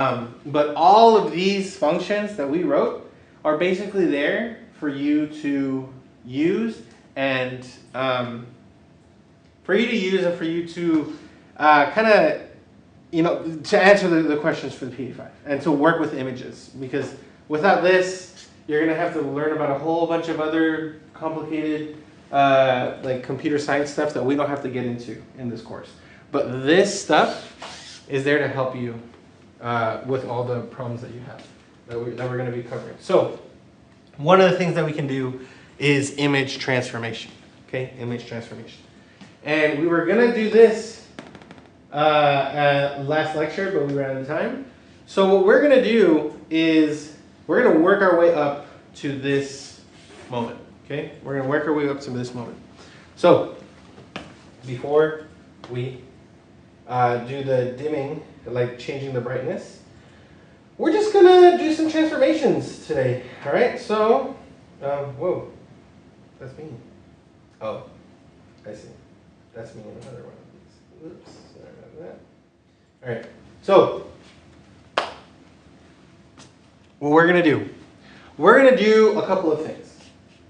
But all of these functions that we wrote are basically there for you to use and for you to kind of, to answer the questions for the PD5 and to work with images. Because without this, you're going to have to learn about a whole bunch of other complicated like computer science stuff that we don't have to get into in this course. But this stuff is there to help you with all the problems that you have that we're going to be covering. So one of the things that we can do is image transformation. Okay, image transformation. And we were going to do this last lecture, but we ran out of time. So what we're going to do is we're going to work our way up to this moment. Okay, we're going to work our way up to this moment. So before we do the dimming, like changing the brightness, we're just going to do some transformations today. All right, so, whoa, that's me. Oh, I see. That's me in another one of these. Oops, sorry about that. All right, so what we're going to do a couple of things.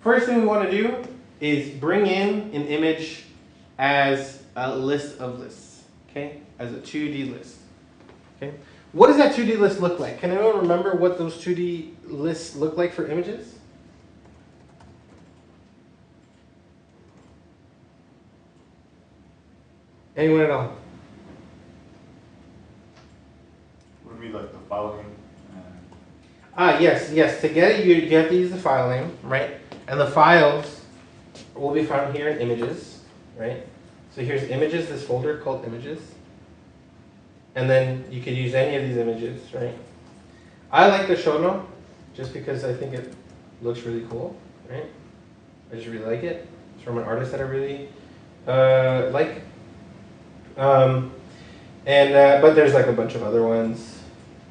First thing we want to do is bring in an image as a list of lists, okay, as a 2D list. Okay, what does that 2D list look like? Can anyone remember what those 2D lists look like for images? Anyone at all? Would it be like the file name? Yes. To get it, you have to use the file name, right? And the files will be found here in images, right? So here's images, this folder called images. And then you could use any of these images, right? I like the Shono just because I think it looks really cool, right? I just really like it. It's from an artist that I really like. But there's like a bunch of other ones.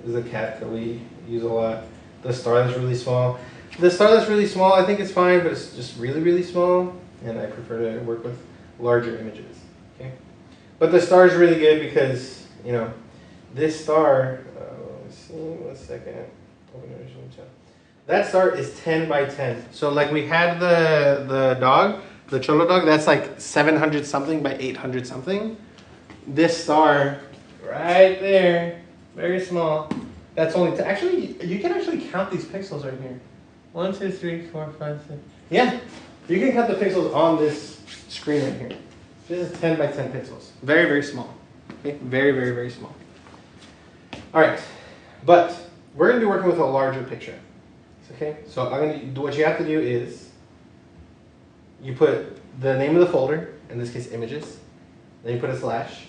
There's a cat that we use a lot. The star that's really small. The star that's really small, I think it's fine, but it's just really, really small. And I prefer to work with larger images, okay? But the star is really good because, this star, let's see, 1 second. That star is 10 by 10. So like we had the dog, the Cholo dog, that's like 700 something by 800 something. This star right there, very small. That's only, actually, you can actually count these pixels right here. 1, 2, 3, 4, 5, 6. Yeah, you can count the pixels on this screen right here. This is 10 by 10 pixels. Very, very small. Okay, very, very, very small. All right, but we're going to be working with a larger picture. Okay, so what you have to do is you put the name of the folder, in this case images, then you put a slash,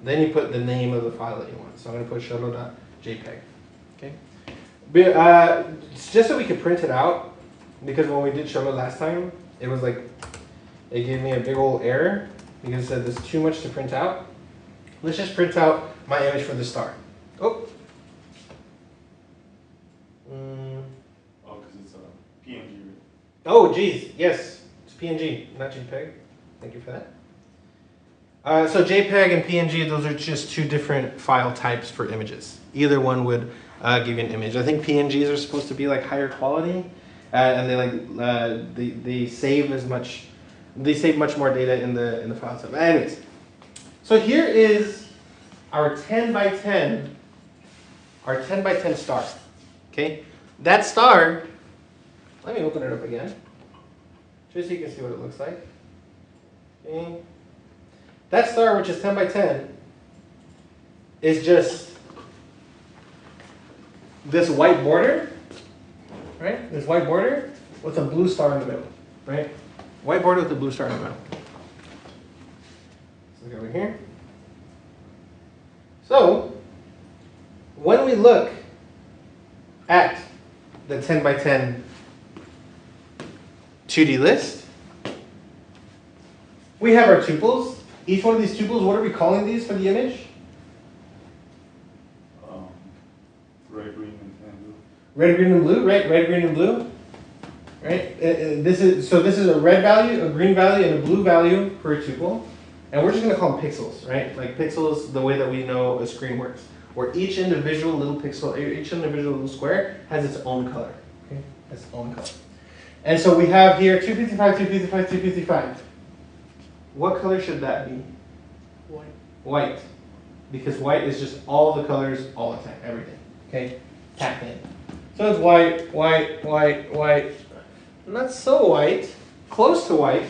then you put the name of the file that you want. So I'm going to put shuttle.jpg. Okay, it's just so we could print it out, because when we did shuttle last time, it was like, it gave me a big old error because it said there's too much to print out. Let's just print out my image for the star. Oh. Oh, because it's a PNG. Oh, geez, yes, it's PNG, not JPEG. Thank you for that. So JPEG and PNG, those are just two different file types for images. Either one would give you an image. I think PNGs are supposed to be like higher quality, and they save as much. They save much more data in the file type. Anyways, so here is our 10 by 10 star. Okay, that star. Let me open it up again, just so you can see what it looks like. Okay. That star, which is 10 by 10, is just this white border, right? This white border with a blue star in the middle, right? White border with a blue star in the middle. Let's look over here. So, when we look at the 10 by 10 2D list, we have our tuples. Each one of these tuples, what are we calling these for the image? Red, green, and blue. Red, green, and blue, right? Red, green, and blue, right? This is a red value, a green value, and a blue value for a tuple. And we're just going to call them pixels, right? Like pixels, the way that we know a screen works. where each individual little pixel, each individual little square has its own color. Okay, its own color. And so we have here 255, 255, 255. What color should that be? White. White. Because white is just all the colors all the time, everything. Okay? Tacked in. So it's white, white, white, white. Not so white. Close to white,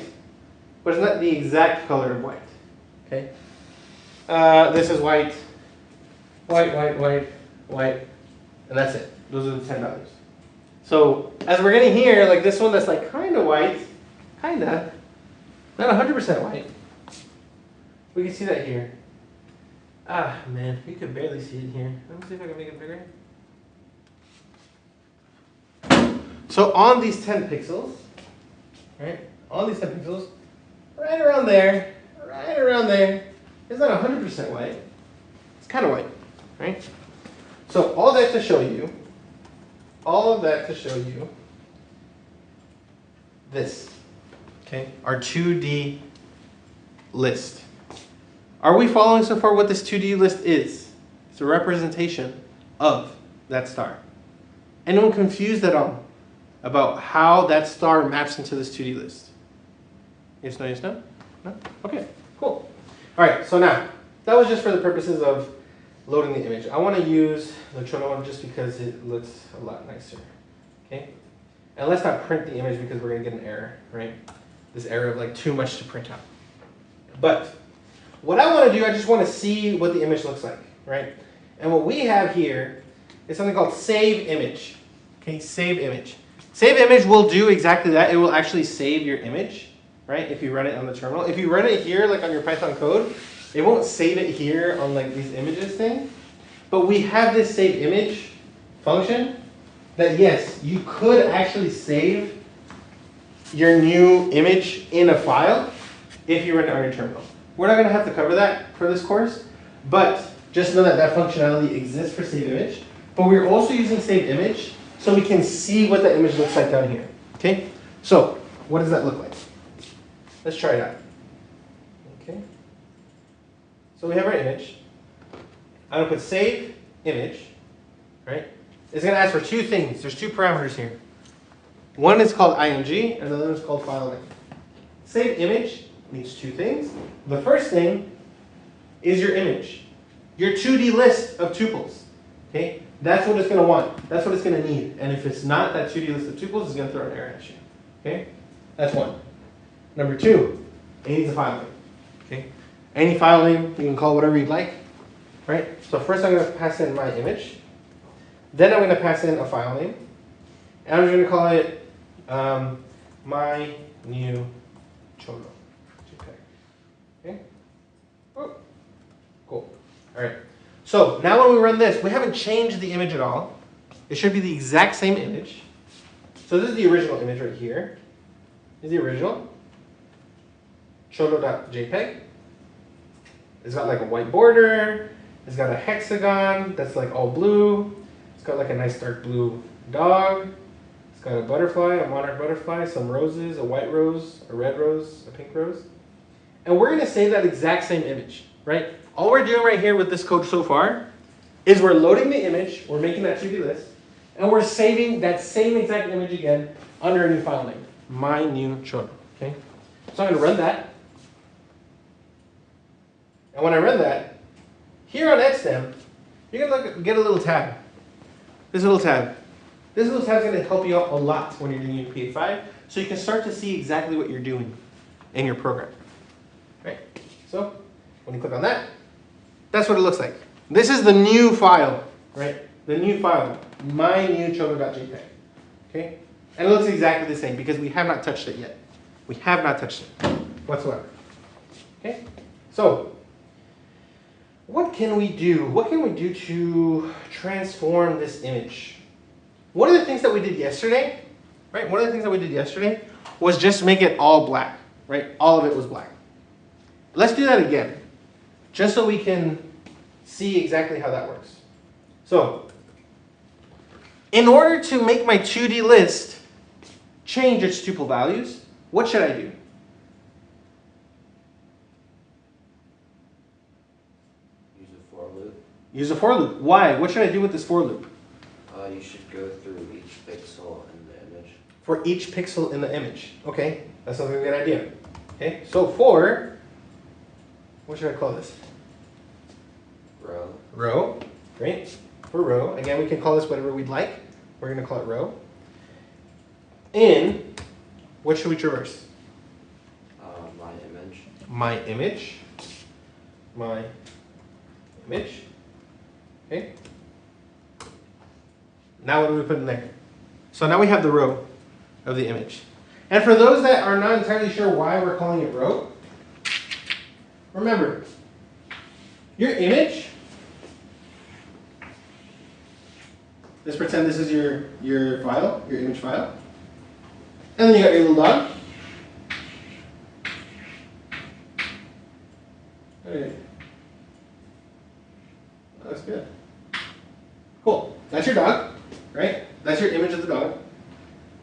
but it's not the exact color of white. Okay? This is white. White, white, white, white. And that's it. Those are the 10 values. So as we're getting here, like this one that's like kind of white, kind of, not 100% white. We can see that here. Ah, man, you can barely see it here. Let me see if I can make it bigger. So on these 10 pixels, right, on these 10 pixels, right around there, it's not 100% white. It's kind of white, right? So all that to show you, this, okay, our 2D list. Are we following so far what this 2D list is? It's a representation of that star. Anyone confused at all about how that star maps into this 2D list? Yes, no, yes, no? No? Okay, cool. All right, so now, that was just for the purposes of loading the image. I want to use the Cholo one just because it looks a lot nicer, okay? And let's not print the image because we're going to get an error, right? This error of like too much to print out. But what I want to do, I just want to see what the image looks like, right? And what we have here is something called save image. Okay, save image. Save image will do exactly that. It will actually save your image, right? If you run it on the terminal. If you run it here, like on your Python code, it won't save it here on like these images thing. But we have this save image function that yes, you could actually save your new image in a file if you run it on your terminal. We're not going to have to cover that for this course, but just know that that functionality exists for save image. But we're also using save image so we can see what the image looks like down here. Okay? So, what does that look like? Let's try it out. Okay? So we have our image. I'm going to put save image, right? It's going to ask for two things. There's two parameters here. One is called img, and the other is called file name. Save image needs two things. The first thing is your image, your 2D list of tuples. Okay, that's what it's going to want. That's what it's going to need. And if it's not that 2D list of tuples, it's going to throw an error at you. Okay, that's one. Number two, it needs a file name. Okay, any file name you can call whatever you'd like. Right. So first I'm going to pass in my image. Then I'm going to pass in a file name, and I'm just going to call it my new Cholo. Okay. Oh, cool. All right. So now when we run this, we haven't changed the image at all. It should be the exact same image. So this is the original image right here. This is the original. Cholo.jpg. It's got like a white border. It's got a hexagon that's like all blue. It's got like a nice dark blue dog. It's got a butterfly, a monarch butterfly, some roses, a white rose, a red rose, a pink rose. And we're going to save that exact same image, right? All we're doing right here with this code so far is we're loading the image, we're making that 2D list, and we're saving that same exact image again under a new file name, my new Cholo, okay? So I'm going to run that. And when I run that, here on XStem, you're going to get a little tab. This little tab. This little tab is going to help you out a lot when you're doing your PA5, so you can start to see exactly what you're doing in your program. Right? So, when you click on that, that's what it looks like. This is the new file, right? The new file, my new Cholo.jpg. Okay? And it looks exactly the same because we have not touched it yet. We have not touched it whatsoever. Okay? So, what can we do? What can we do to transform this image? One of the things that we did yesterday, right? One of the things that we did yesterday was just make it all black, right? All of it was black. Let's do that again, just so we can see exactly how that works. So, in order to make my 2D list change its tuple values, what should I do? Use a for loop. Use a for loop. Why? What should I do with this for loop? You should go through each pixel in the image. For each pixel in the image. Okay, that sounds like a good idea. Okay, so for, what should I call this? Row. Row. Great. For row. Again, we can call this whatever we'd like. We're going to call it row. In, what should we traverse? My image. My image. My image. Okay. Now what do we put in there? So now we have the row of the image. And for those that are not entirely sure why we're calling it row, remember, your image, let's pretend this is your file, your image file. And then you got your little dog. Okay. That's good. Cool. That's your dog, right? That's your image of the dog.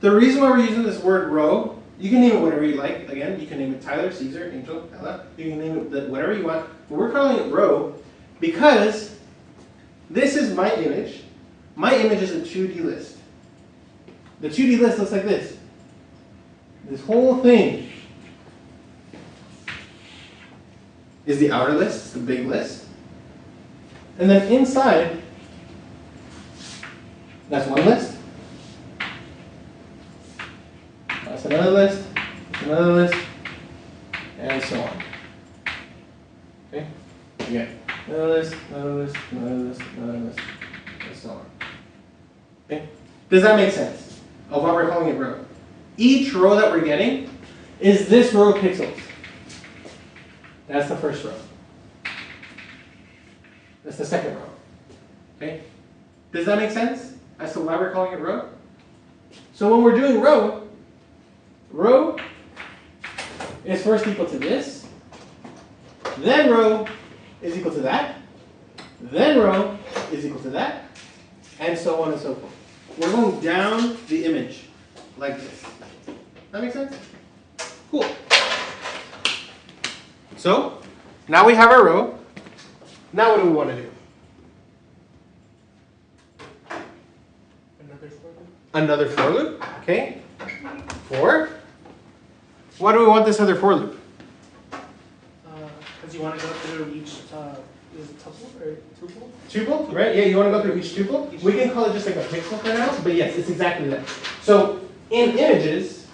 The reason why we're using this word row, you can name it whatever you like. Again, you can name it Tyler, Caesar, Angel, Ella. You can name it whatever you want. But we're calling it row because this is my image. My image is a 2D list. The 2D list looks like this. This whole thing is the outer list, the big list. And then inside, that's one list. That's another list, another list, and so on. Okay? Again, another list, another list, another list, another list, and so on. Okay? Does that make sense of why we're calling it row? Each row that we're getting is this row of pixels. That's the first row. That's the second row. Okay? Does that make sense as to why we're calling it row? So when we're doing row, row is first equal to this, then row is equal to that, then row is equal to that, and so on and so forth. We're going down the image like this. That makes sense? Cool. So, now we have our row. Now what do we want to do? Another for loop. Another for loop. Okay. For. Why do we want this other for loop? Because you want to go through each, is it tuple or tuple? Tuple, right? Yeah, you want to go through each tuple? We can call it just like a pixel for now, but yes, it's exactly that. So, in images,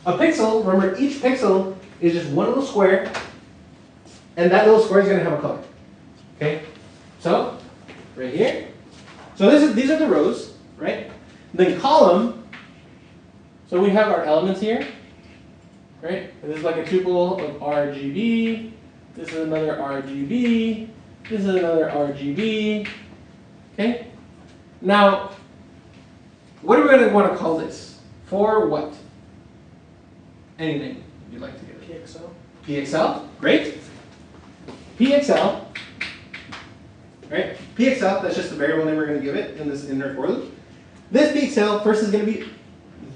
a pixel, remember each pixel is just one little square, and that little square is going to have a color. Okay? So, right here. So these are the rows, right? The column, so we have our elements here, right? And this is like a tuple of RGB. This is another RGB. This is another RGB. Okay? Now, what are we going to want to call this? For what? Anything you'd like to give it? PXL. PXL, great. PXL, right? PXL, that's just the variable name we're going to give it in this inner for loop. This PXL first is going to be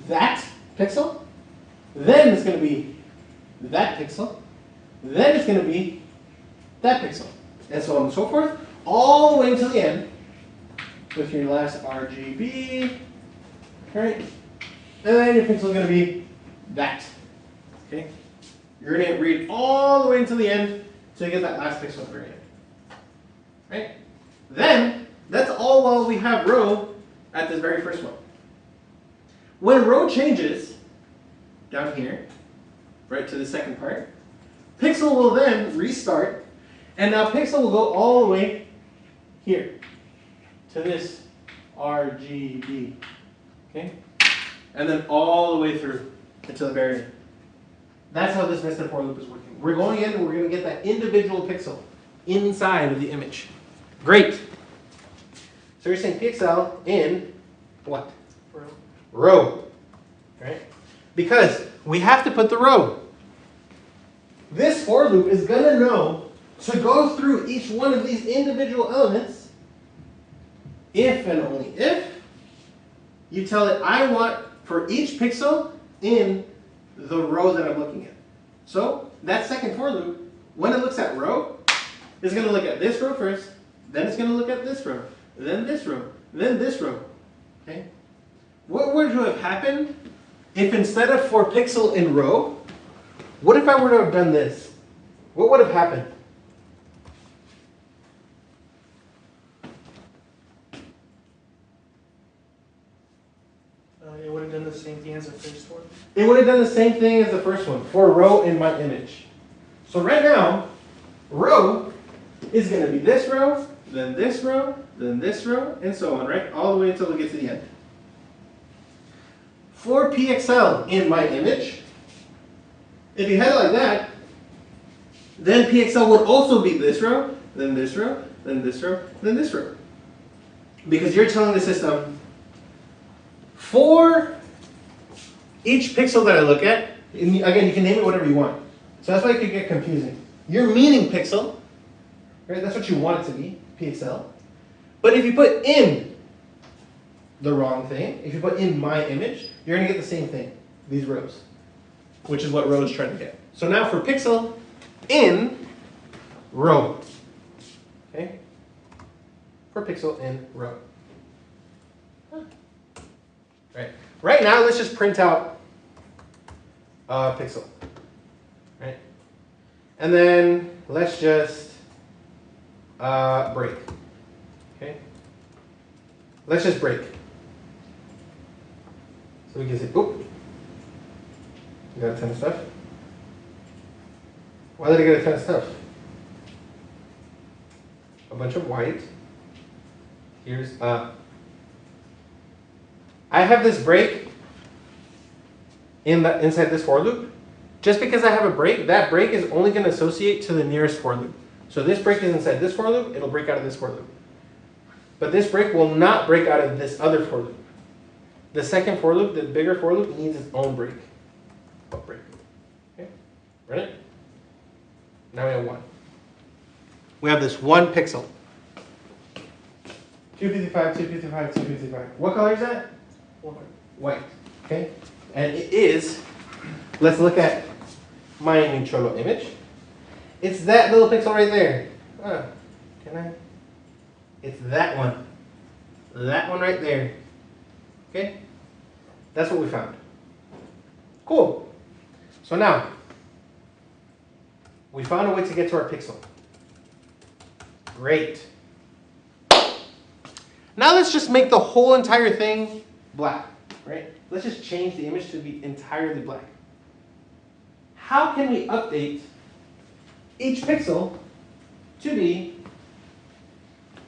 that pixel, then it's going to be that pixel, then it's going to be that pixel, and so on and so forth, all the way until the end with your last RGB, right? And then your pixel is going to be that. Okay? You're going to read all the way until the end so you get that last pixel at the very end. Right? Then, that's all while we have row at this very first one. When row changes, down here, right to the second part, pixel will then restart, and now pixel will go all the way here to this RGB. Okay? And then all the way through until the very end. That's how this nested for loop is working. We're going in and we're going to get that individual pixel inside of the image. Great. So you're saying pixel in what? Row. Row. Right? Because we have to put the row. This for loop is going to know to go through each one of these individual elements if and only if you tell it, I want for each pixel in the row that I'm looking at. So that second for loop, when it looks at row, is going to look at this row first, Then it's going to look at this row, then this row, then this row. Okay? What would have happened if instead of 4 pixel in row, what if I were to have done this? What would have happened? It would have done the same thing as the first one. It would have done the same thing as the first one for row in my image. So right now, row is going to be this row, then this row, then this row, and so on, right? All the way until we get to the end. For PXL in my image, if you had it like that, then PXL would also be this row, then this row, then this row, then this row. Because you're telling the system, for each pixel that I look at, and again, you can name it whatever you want. So that's why it could get confusing. You're meaning pixel, right? That's what you want it to be, PXL. But if you put in the wrong thing, if you put in my image, you're going to get the same thing, these rows, which is what row is trying to get. So now for pixel in row, okay? For pixel in row. Right. Right now, let's just print out pixel, right? And then let's just break, okay? Let's just break. So we can say, oop, you got a ton of stuff. Why did I get a ton of stuff? A bunch of white. Here's I have this break inside this for loop. Just because I have a break, that break is only going to associate to the nearest for loop. So this break is inside this for loop, it'll break out of this for loop. But this break will not break out of this other for loop. The second for loop, the bigger for loop, needs its own break. Break. Okay, ready? Now we have 1. We have this 1 pixel. 255, 255, 255. What color is that? White. Okay? And it is, let's look at my Cholo image. It's that little pixel right there. Can I? It's that one. That one right there. Okay? That's what we found. Cool. So now, we found a way to get to our pixel. Great. Now let's just make the whole entire thing black, right? Let's just change the image to be entirely black. How can we update each pixel to be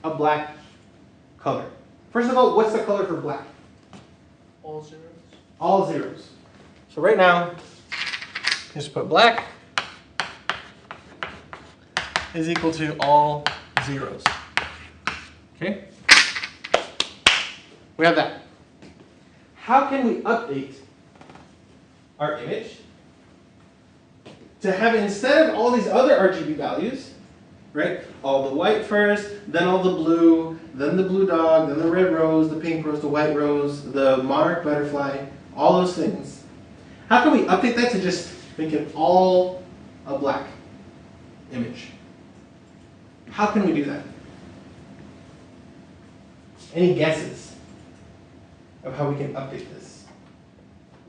a black color? First of all, what's the color for black? All zeros. All zeros. So right now, just put black is equal to all zeros. Okay? We have that. How can we update our image to have, instead of all these other RGB values, right? All the white first, then all the blue, then the blue dog, then the red rose, the pink rose, the white rose, the monarch butterfly, all those things. How can we update that to just make it all a black image? How can we do that? Any guesses of how we can update this?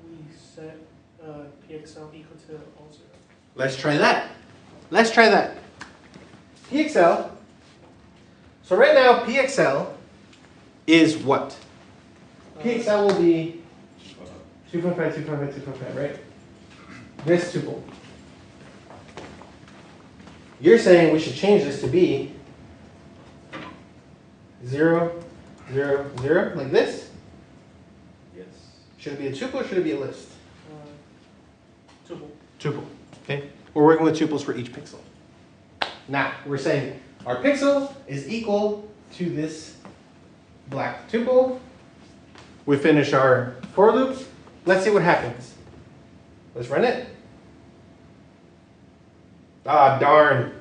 We set PXL equal to all zeros. Let's try that. Let's try that. PXL. So right now, PXL is what? PXL will be 2.5, 2.5, 2.5, right? This tuple. You're saying we should change this to be 0, 0, 0, like this? Yes. Should it be a tuple or should it be a list? Tuple. Tuple. Okay? We're working with tuples for each pixel. Now, we're saying our pixel is equal to this black tuple. We finish our for loop. Let's see what happens. Let's run it. Ah, darn.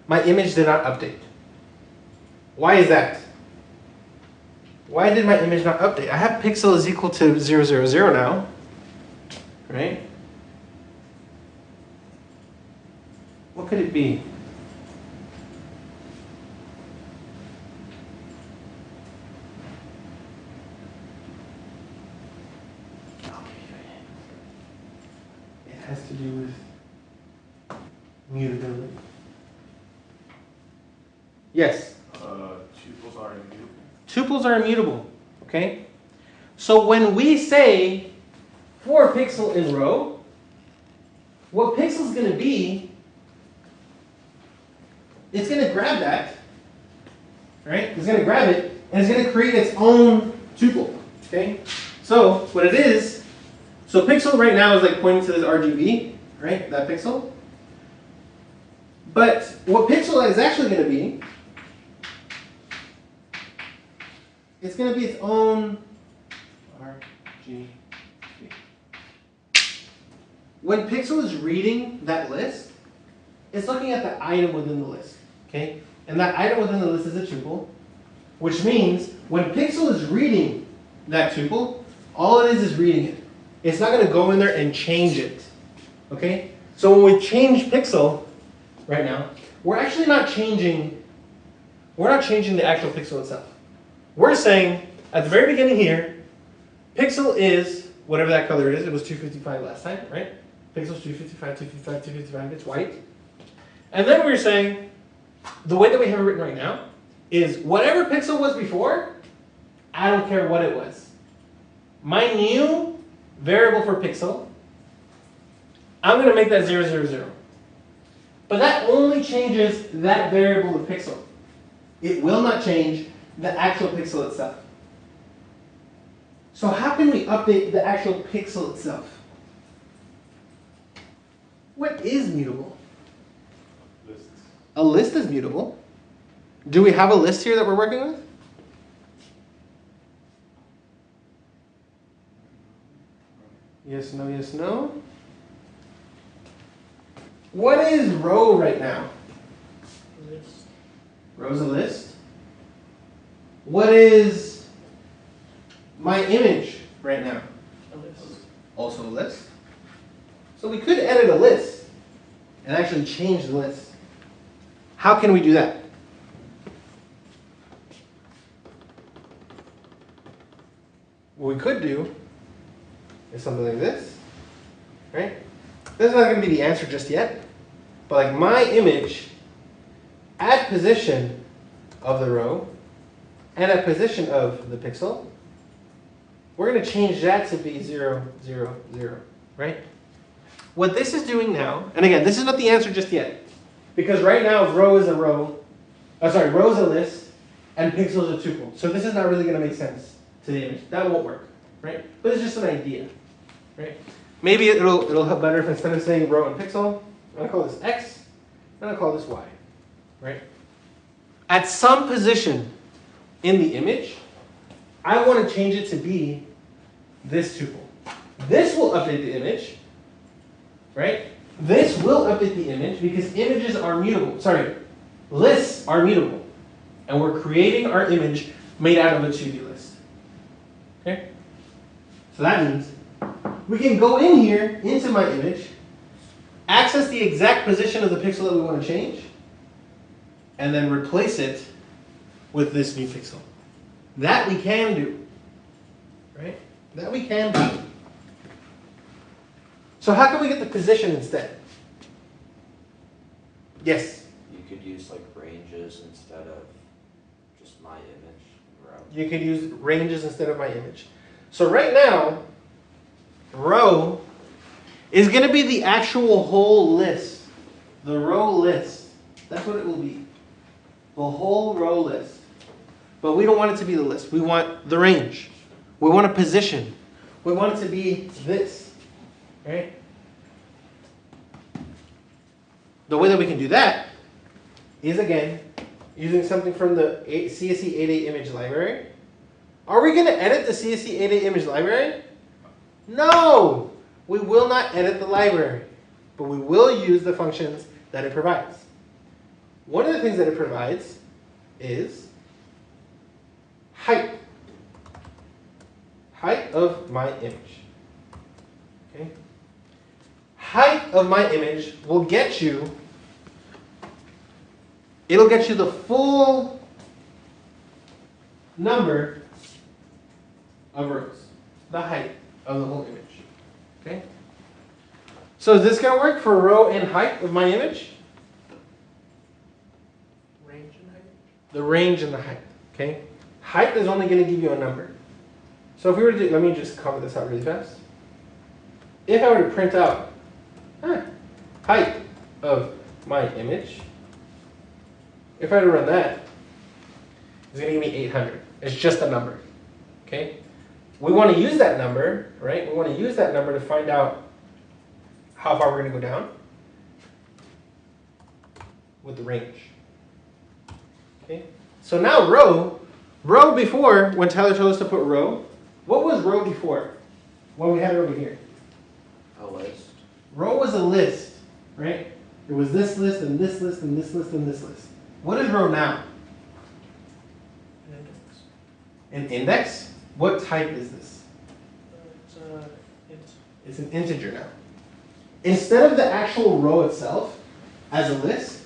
My image did not update. Why is that? Why did my image not update? I have pixel is equal to 0, 0, 0 now. Right? What could it be? has to do with mutability. Yes? Tuples are immutable. Tuples are immutable, okay? So when we say for pixel in row, what pixel is going to be, it's going to grab that, right? It's going to grab it, and it's going to create its own tuple, okay? So what it is, so pixel right now is like pointing to this RGB, right? That pixel. But what pixel is actually going to be, it's going to be its own RGB. When pixel is reading that list, it's looking at the item within the list, okay? And that item within the list is a tuple, which means when pixel is reading that tuple, all it is reading it. It's not going to go in there and change it, okay? So when we change pixel right now, we're actually not changing, the actual pixel itself. We're saying at the very beginning here, pixel is whatever that color is. It was 255 last time, right? Pixel's 255, 255, 255. It's white. And then we're saying the way that we have it written right now is whatever pixel was before, I don't care what it was. My new variable for pixel, I'm going to make that 0, 0, 0. But that only changes that variable of pixel. It will not change the actual pixel itself. So how can we update the actual pixel itself? What is mutable? Lists. A list is mutable. Do we have a list here that we're working with? Yes, no, yes, no. What is row right now? List. Row's a list. What is my image right now? A list. Also a list. So we could edit a list and actually change the list. How can we do that? What we could do is something like this, right? This is not going to be the answer just yet, but like my image at position of the row and at position of the pixel, we're going to change that to be 0, 0, 0, right? What this is doing now, and again, this is not the answer just yet, because right now row is a row, row is a list, and pixel is a tuple. So this is not really going to make sense to the image. That won't work, right? But it's just an idea, right? Maybe it'll help better if instead of saying row and pixel, I'm going to call this X, and I'll call this Y, right? At some position in the image, I want to change it to be this tuple. This will update the image, right? This will update the image because images are mutable. Sorry, lists are mutable. And we're creating our image made out of a 2D list. Okay? So that means we can go in here into my image, access the exact position of the pixel that we want to change, and then replace it with this new pixel. That we can do. Right? That we can do. So how can we get the position instead? Yes? You could use like ranges instead of just my image. Row. You could use ranges instead of my image. So right now, row is going to be the actual whole list. The row list. That's what it will be. The whole row list. But we don't want it to be the list. We want the range. We want a position. We want it to be this. Right? The way that we can do that is, again, using something from the CSE 8A image library. Are we going to edit the CSE 8A image library? No! We will not edit the library. But we will use the functions that it provides. One of the things that it provides is height. Height of my image. Okay? Height of my image will get you, it'll get you the full number of rows. The height of the whole image. Okay? So is this going to work for row and height of my image? Range and height. The range and the height, okay? Height is only going to give you a number. So if we were to do, let me just cover this out really fast. If I were to print out height of my image, if I were to run that, it's going to give me 800. It's just a number, okay? We want to use that number, right? We want to use that number to find out how far we're going to go down with the range. Okay. So now row before, when Tyler told us to put row, what was row before? When we had it over here. A list. Row was a list, right? It was this list and this list and this list and this list. What is row now? An index. An index? What type is this? It's int. It's an integer now. Instead of the actual row itself as a list,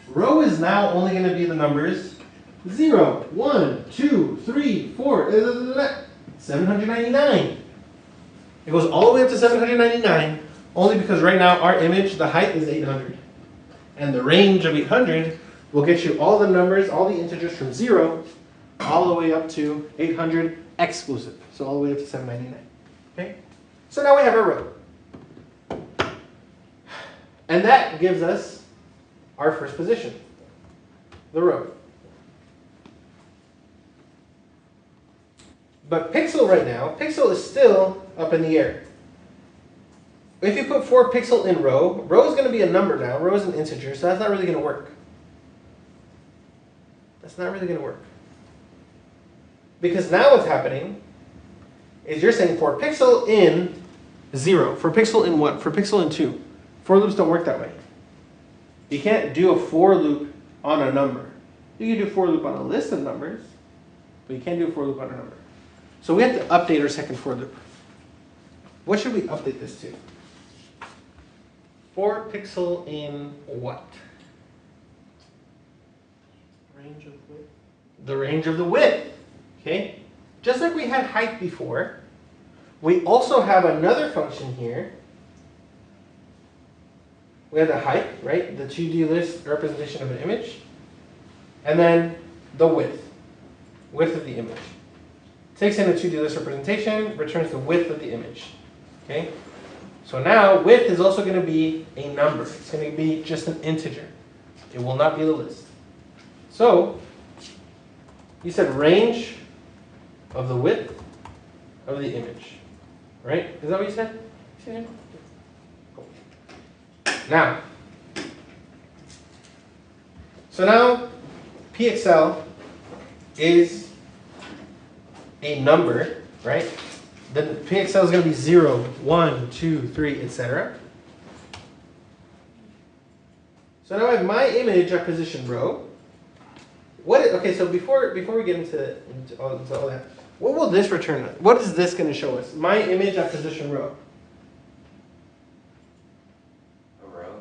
row is now only going to be the numbers 0, 1, 2, 3, 4, 799. It goes all the way up to 799 only because right now our image, the height is 800. And the range of 800 will get you all the numbers, all the integers from 0 all the way up to 800 exclusive. So all the way up to 799. Okay? So now we have a row. And that gives us our first position, the row. But pixel right now, pixel is still up in the air. If you put 4 pixel in row, row is going to be a number now. Row is an integer, so that's not really going to work. That's not really going to work. Because now what's happening is you're saying for pixel in 0, for pixel in 1, for pixel in 2. For loops don't work that way. You can't do a for loop on a number. You can do for loop on a list of numbers, but you can't do a for loop on a number. So we have to update our second for loop. What should we update this to? For pixel in what? Range of width. The range of the width. Okay? Just like we had height before, we also have another function here. We have the height, right? The 2D list representation of an image. And then the width. Width of the image. Takes in a 2D list representation, returns the width of the image. Okay? So now width is also going to be a number. It's going to be just an integer. It will not be the list. So, you said range of the width of the image. Right? Is that what you said? Cool. Now, so now PXL is a number, right? The PXL is going to be 0, 1, 2, 3, etc. So now I have my image at position row. Okay, so before we get into all that, what will this return? What is this going to show us? My image at position row. A row.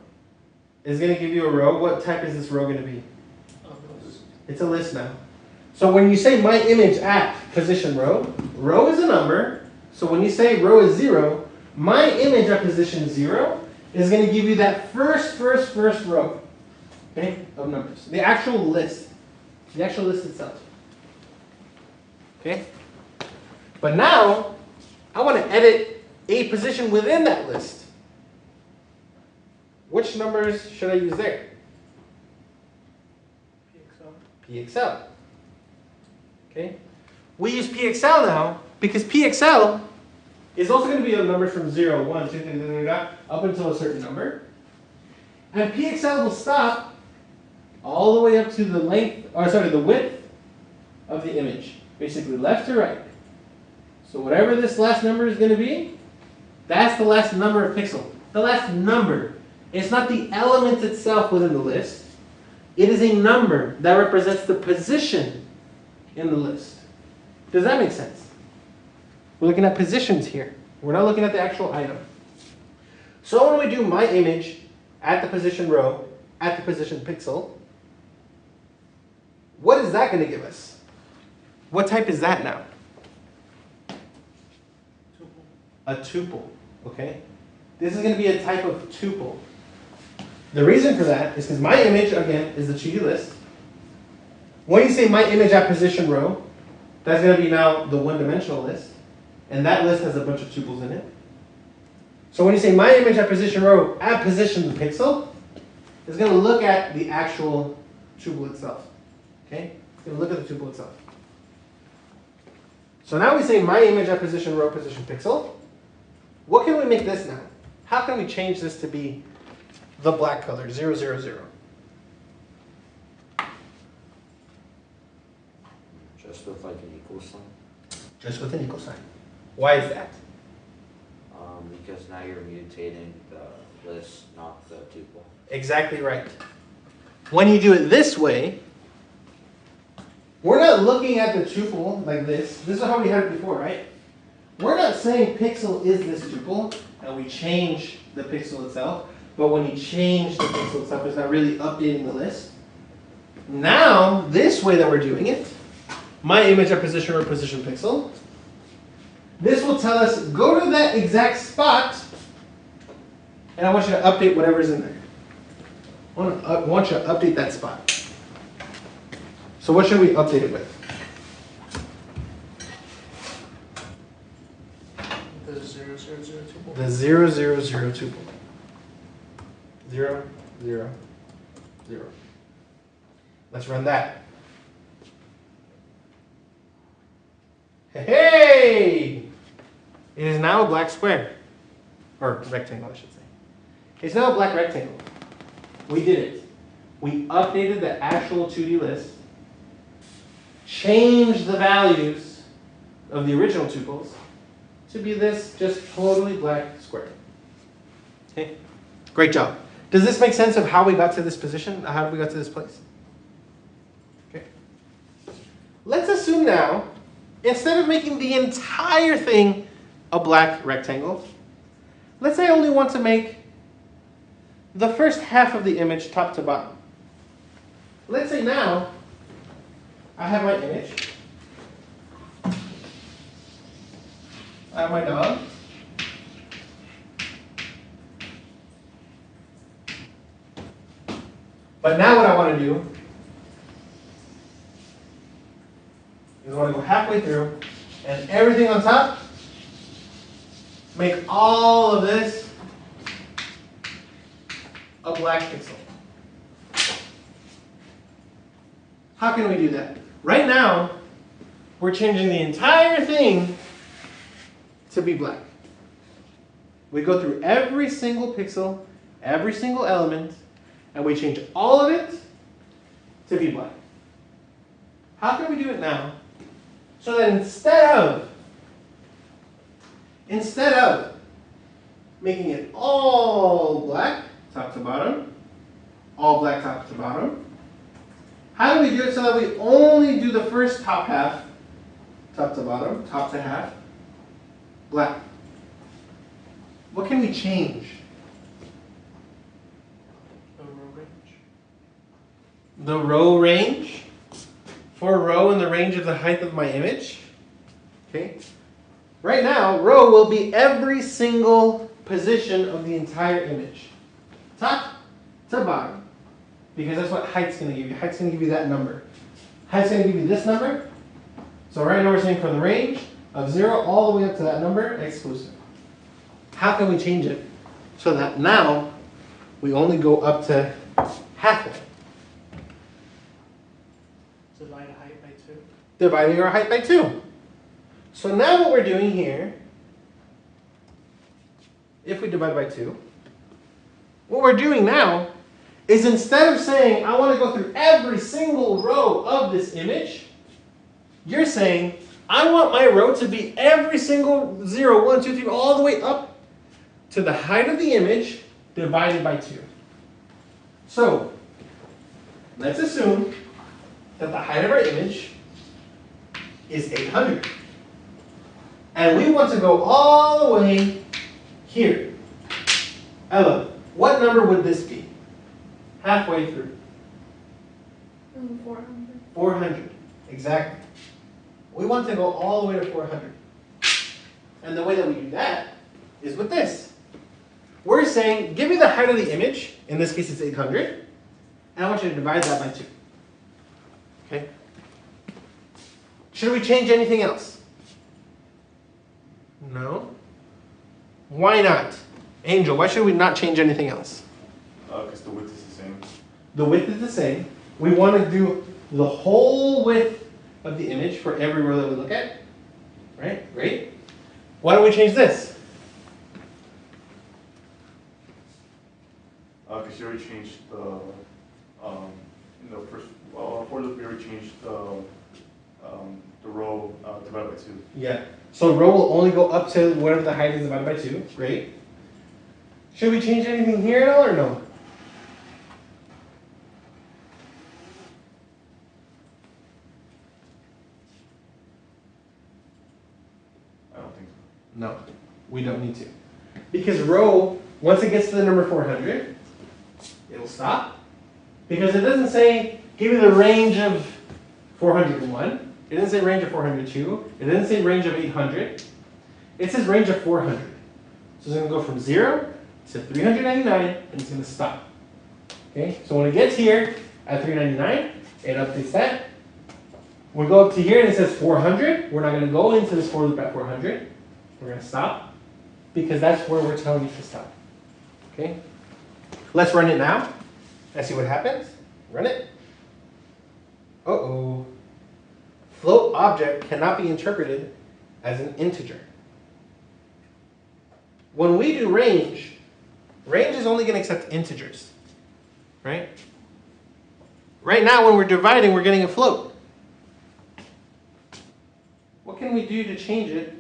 Is going to give you a row. What type is this row going to be? List. It's a list now. So when you say my image at position row, row is a number. So when you say row is 0, my image at position 0 is going to give you that first row, okay, of numbers. The actual list. The actual list itself. Okay? But now, I want to edit a position within that list. Which numbers should I use there? PXL. PXL. Okay? We use PXL now because PXL is also going to be a number from 0, 1, 2, 3, up until a certain number. And PXL will stop all the way up to the the width of the image. Basically left to right. So whatever this last number is going to be, that's the last number of pixel. The last number. It's not the element itself within the list. It is a number that represents the position in the list. Does that make sense? We're looking at positions here. We're not looking at the actual item. So when we do my image at the position row, at the position pixel, what is that going to give us? What type is that now? Tuple. A tuple, okay? This is going to be a type of tuple. The reason for that is because my image, again, is the to-do list. When you say my image at position row, that's going to be now the one-dimensional list. And that list has a bunch of tuples in it. So when you say my image at position row at position pixel, it's going to look at the actual tuple itself. Okay? It's going to look at the tuple itself. So now we say my image at position row, position pixel. What can we make this now? How can we change this to be the black color, 0, 0, 0? Just with like an equal sign? Just with an equal sign. Why is that? Because now you're mutating the list, not the tuple. Exactly right. When you do it this way, we're not looking at the tuple like this. This is how we had it before, right? We're not saying pixel is this tuple, and we change the pixel itself. But when you change the pixel itself, it's not really updating the list. Now, this way that we're doing it, my image at position row, position pixel, this will tell us, go to that exact spot, and I want you to update whatever's in there. I want you to update that spot. So what should we update it with? The 0, 0, 0 tuple. The 0, 0, 0 tuple. 0, 0, 0. Let's run that. Hey! It is now a black square. Or rectangle, I should say. It's now a black rectangle. We did it. We updated the actual 2D list, changed the values of the original tuples to be this just totally black square. Okay? Great job. Does this make sense of how we got to this position? How did we got to this place? Okay. Let's assume now, instead of making the entire thing a black rectangle, let's say I only want to make the first half of the image top to bottom. Let's say now I have my image. I have my dog. But now what I want to do is I want to go halfway through and everything on top, make all of this a black pixel. How can we do that? Right now, we're changing the entire thing to be black. We go through every single pixel, every single element, and we change all of it to be black. How can we do it now? So that instead of making it all black, top to bottom, all black top to bottom, how do we do it so that we only do the first top half, top to bottom, top to half, black? What can we change? The row range. The row range? For row in the range of the height of my image. Okay. Right now, row will be every single position of the entire image. Top to bottom. Because that's what height's going to give you. Height's going to give you that number. Height's going to give you this number. So right now we're saying from the range of 0 all the way up to that number, exclusive. How can we change it so that now we only go up to halfway? Divide height by 2. Dividing our height by 2. So now what we're doing here, if we divide by 2, what we're doing now is instead of saying, I want to go through every single row of this image, you're saying, I want my row to be every single 0, 1, 2, 3, all the way up to the height of the image divided by 2. So, let's assume that the height of our image is 800. And we want to go all the way here. Ella, what number would this be? Halfway through. 400. 400, exactly. We want to go all the way to 400. And the way that we do that is with this. We're saying, give me the height of the image. In this case, it's 800. And I want you to divide that by 2. Okay? Should we change anything else? No. Why not? Angel, why should we not change anything else? Because the width is the same. The width is the same. We want to do the whole width of the image for every row that we look at. Right? Great. Why don't we change this? Because you already changed the, in the first, for loop, we already changed the row divided by 2. Yeah. So row will only go up to whatever the height is divided by 2. Great. Should we change anything here at all or no? I don't think so. No, we don't need to. Because row, once it gets to the number 400, it'll stop. Because it doesn't say, give me the range of 401. It doesn't say range of 402. It doesn't say range of 800. It says range of 400. So it's going to go from 0 to 399, and it's going to stop. Okay, so when it gets here at 399, it updates that. We go up to here and it says 400. We're not going to go into this for loop at 400. We're going to stop because that's where we're telling you to stop. Okay, let's run it now and see what happens. Run it. Uh-oh. Float object cannot be interpreted as an integer. When we do range, range is only going to accept integers, right? Right now, when we're dividing, we're getting a float. What can we do to change it?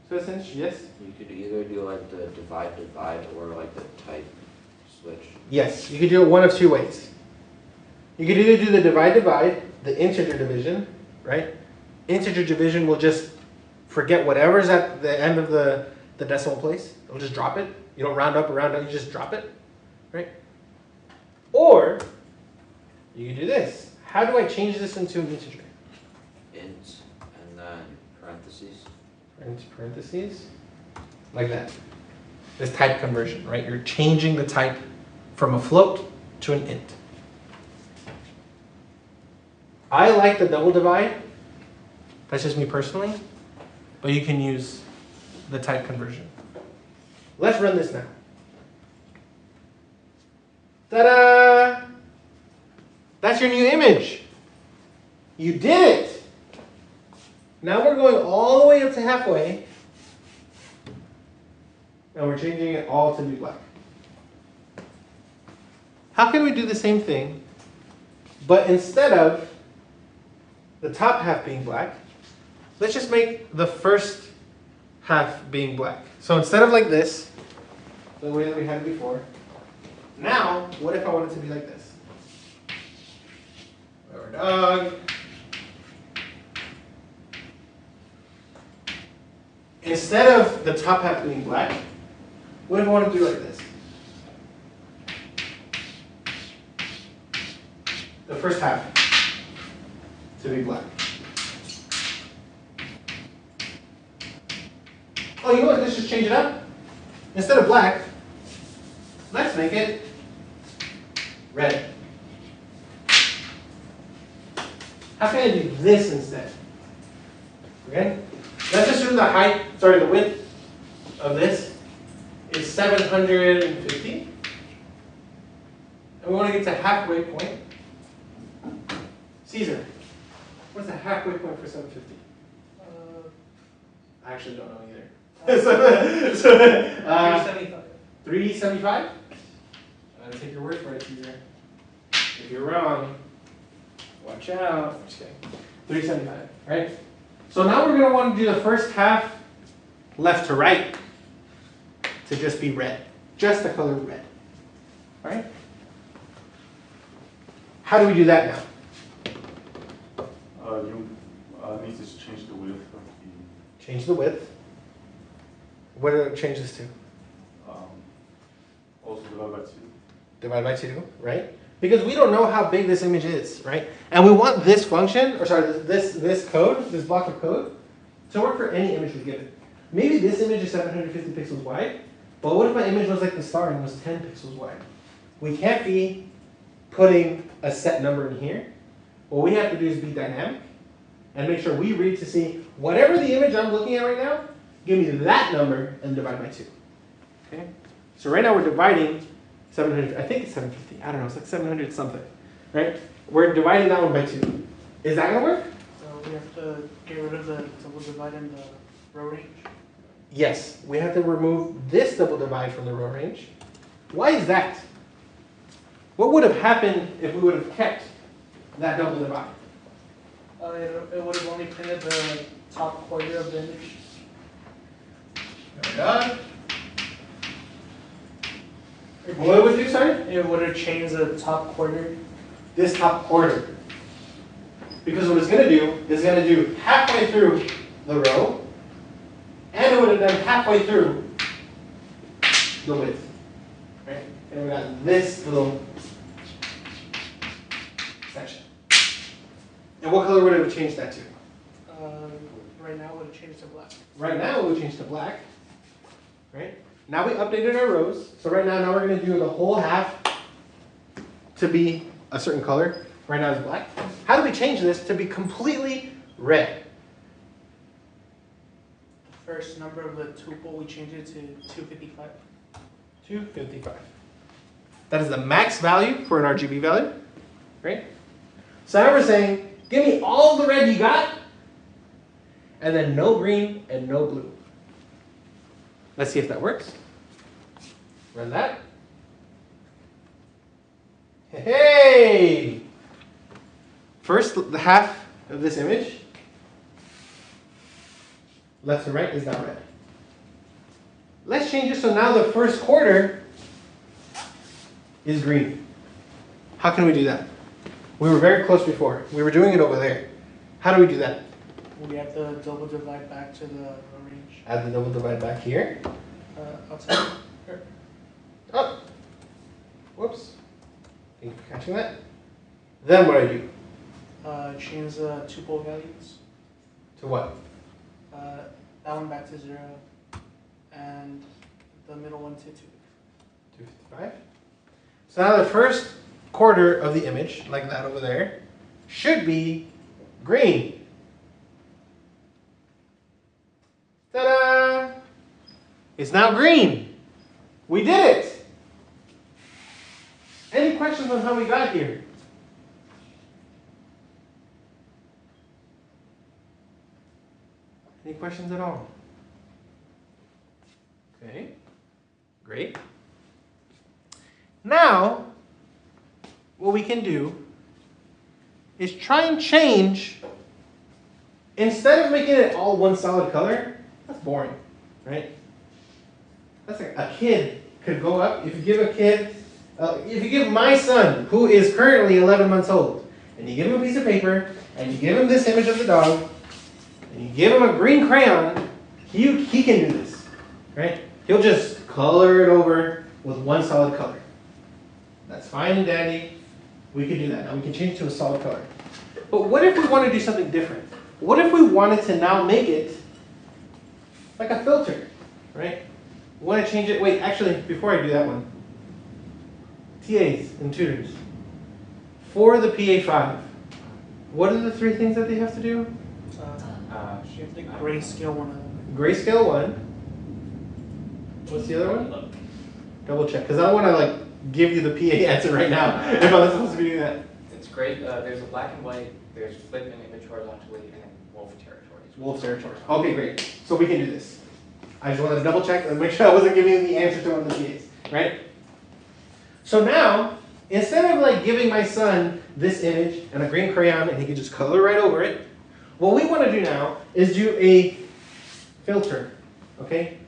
So essentially, yes? You could either do like the divide or like the type switch. Yes, you could do it one of two ways. You could either do the divide, the integer division, right? Integer division will just forget whatever's at the end of the decimal place. It'll just drop it. You don't round up or round down, you just drop it, right? Or you can do this. How do I change this into an integer? Int and then parentheses. Into parentheses, like that. This type conversion, right? You're changing the type from a float to an int. I like the double divide. That's just me personally. But you can use the type conversion. Let's run this now. Ta-da! That's your new image. You did it. Now we're going all the way up to halfway. And we're changing it all to be black. How can we do the same thing, but instead of the top half being black, let's just make the first half being black. So instead of like this, the way that we had it before, now, what if I want it to be like this? Our dog. Instead of the top half being black, what if I want to do like this? The first half to be black. Oh, you know what? Let's just change it up. Instead of black, let's make it red. How can I do this instead? Okay? Let's assume the width of this is 750. And we want to get to halfway point. Caesar, what's the halfway point for 750? I actually don't know either. 375. 375? I'm going to take your word for it, Caesar. If you're wrong, watch out. I'm just kidding. 375, right? So now we're going to want to do the first half left to right to just be red. Just the color red. All right? How do we do that now? You need to change the width of the. Change the width. What do I change this to? Also divide by 2. Divided by 2, right? Because we don't know how big this image is, right? And we want this function, or sorry, this code, this block of code, to work for any image we give it. Maybe this image is 750 pixels wide, But what if my image was like the star and was 10 pixels wide? We can't be putting a set number in here. What we have to do is be dynamic and make sure we read to see whatever the image I'm looking at right now, give me that number and divide by 2. Okay? So right now we're dividing 700, I think it's 750, I don't know, it's like 700 something, right? We're dividing that one by 2. Is that gonna work? We have to get rid of the double divide and the row range. Yes, we have to remove this double divide from the row range. Why is that? What would have happened if we would have kept that double divide? It would have only printed the top quarter of the image. Done. What would it do, sorry? It would have changed the top quarter. This top quarter. Because what it's going to do is going to do halfway through the row, and it would have done halfway through the width. Right? And we got this little section. And what color would it have changed that to? Right now it would have changed to black. Right now it would change to black. Right? Now we updated our rows. So right now we're going to do the whole half to be a certain color. Right now it's black. How do we change this to be completely red? The first number of the tuple, we changed it to 255. 255. That is the max value for an RGB value. Right? So now we're saying, give me all the red you got, and then no green and no blue. Let's see if that works. Run that. Hey! First, the half of this image, left to right, is now red. Let's change it so now the first quarter is green. How can we do that? We were very close before. We were doing it over there. How do we do that? We have to double divide back to the row range. Add the double divide back here. I'll tell you. Here. Oh, whoops. Thank you for catching that. Then what do I do? Change the tuple values. To what? That one back to 0, and the middle one to 2. 255. So now the first quarter of the image, like that over there, should be green. Ta-da! It's now green. We did it. Any questions on how we got here? Any questions at all? Okay, great. Now, what we can do is try and change, instead of making it all one solid color, that's boring, right? That's like a kid could go up, if you give my son, who is currently 11 months old, and you give him a piece of paper, and you give him this image of the dog, and you give him a green crayon, he can do this, right? He'll just color it over with one solid color. That's fine and dandy. We can do that. Now we can change it to a solid color. But what if we want to do something different? What if we wanted to now make it like a filter, right? We want to change it. Wait, actually, before I do that one, TAs and tutors. For the PA5, what are the 3 things that they have to do? The grayscale one. Grayscale 1. What's the other one? Double check, because I don't want to like give you the PA answer right now if I was supposed to be doing that. It's great. There's a black and white, there's flip and image horizontally, and then wolf territories. Wolf territories. Okay, great. So we can do this. I just wanted to double check and make sure I wasn't giving you the answer to one of the PAs, right? So now, instead of like giving my son this image and a green crayon and he can just color right over it, what we want to do now is do a filter, okay?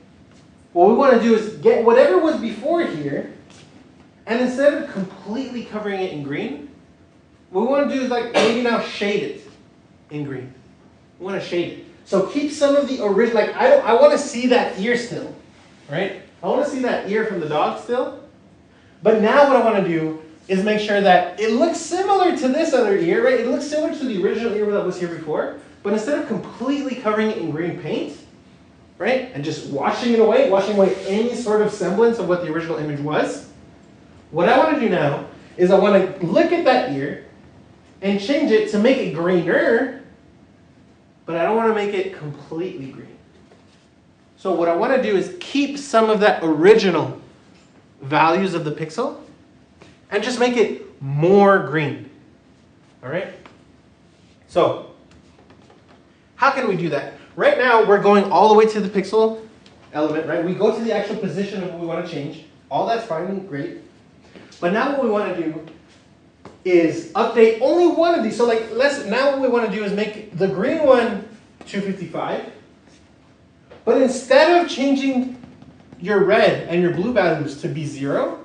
What we want to do is get whatever was before here, and instead of completely covering it in green, what we want to do is like maybe now shade it in green. We want to shade it. So keep some of the original, like I want to see that ear still, right? I want to see that ear from the dog still. But now what I want to do is make sure that it looks similar to this other ear, right? It looks similar to the original ear that was here before, but instead of completely covering it in green paint, right? And just washing it away, washing away any sort of semblance of what the original image was. What I want to do now is I want to look at that ear and change it to make it greener, but I don't want to make it completely green. So what I want to do is keep some of that original values of the pixel and just make it more green. All right? So how can we do that? Right now, we're going all the way to the pixel element, right? We go to the actual position of what we want to change. All that's fine and great. But now what we want to do is update only one of these. So like, now what we want to do is make the green one 255. But instead of changing your red and your blue values to be 0,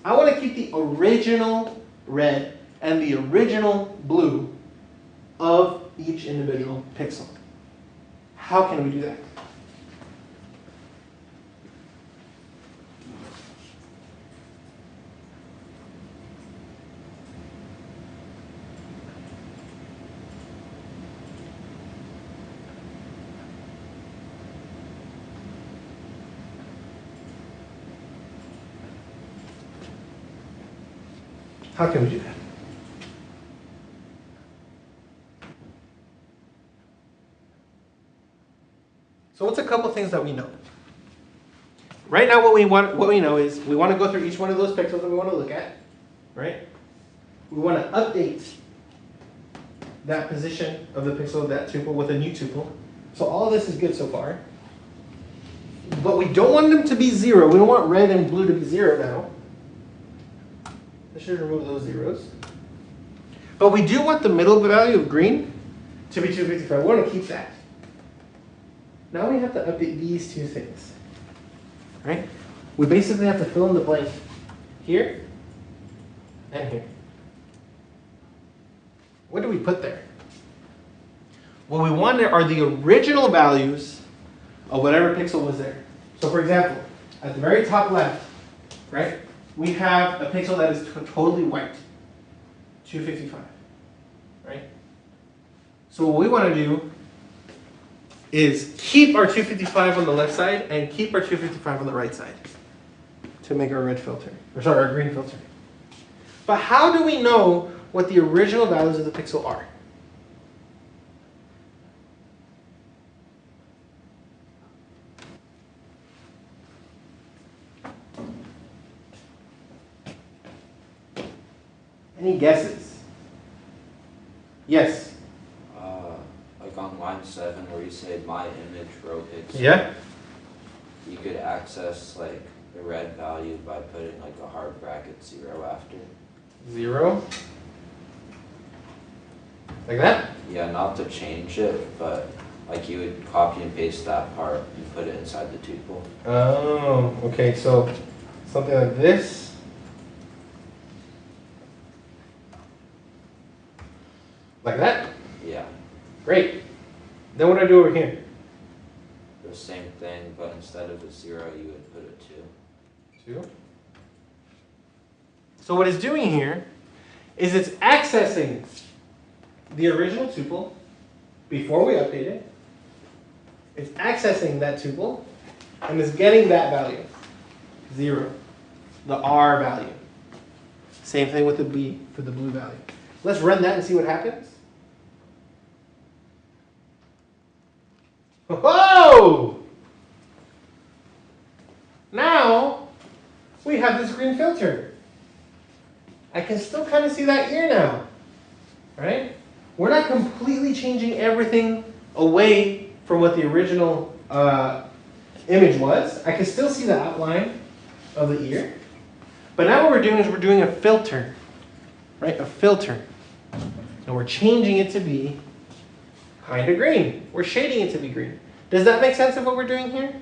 I want to keep the original red and the original blue of each individual pixel. How can we do that? How can we do that? So what's a couple things that we know? Right now what we know is we want to go through each one of those pixels that we want to look at, right? We want to update that position of the pixel, that tuple, with a new tuple. So all of this is good so far. But we don't want them to be 0. We don't want red and blue to be 0 now. I should remove those zeros. But we do want the middle value of green to be 255. We want to keep that. Now we have to update these two things. Right? We basically have to fill in the blank here and here. What do we put there? What we want there are the original values of whatever pixel was there. So for example, at the very top left, right, we have a pixel that is totally white, 255, right? So what we want to do is keep our 255 on the left side and keep our 255 on the right side to make our red filter, or sorry, our green filter. But how do we know what the original values of the pixel are? Any guesses? Yes. Like on line 7 where you say my image row pixel. Yeah. You could access like the red value by putting like a hard bracket 0 after. 0. Like that? Yeah, not to change it, but like you would copy and paste that part and put it inside the tuple. Oh, okay. So something like this. Like that? Yeah. Great. Then what do I do over here? The same thing, but instead of a 0, you would put a 2. 2. So what it's doing here is it's accessing the original tuple before we update it. It's accessing that tuple and it's getting that value, 0, the R value. Same thing with the B for the blue value. Let's run that and see what happens. Whoa! Now we have this green filter. I can still kind of see that ear now, right? We're not completely changing everything away from what the original image was. I can still see the outline of the ear. But now what we're doing is we're doing a filter, right? A filter. And we're changing it to be kind of green. We're shading it to be green. Does that make sense of what we're doing here?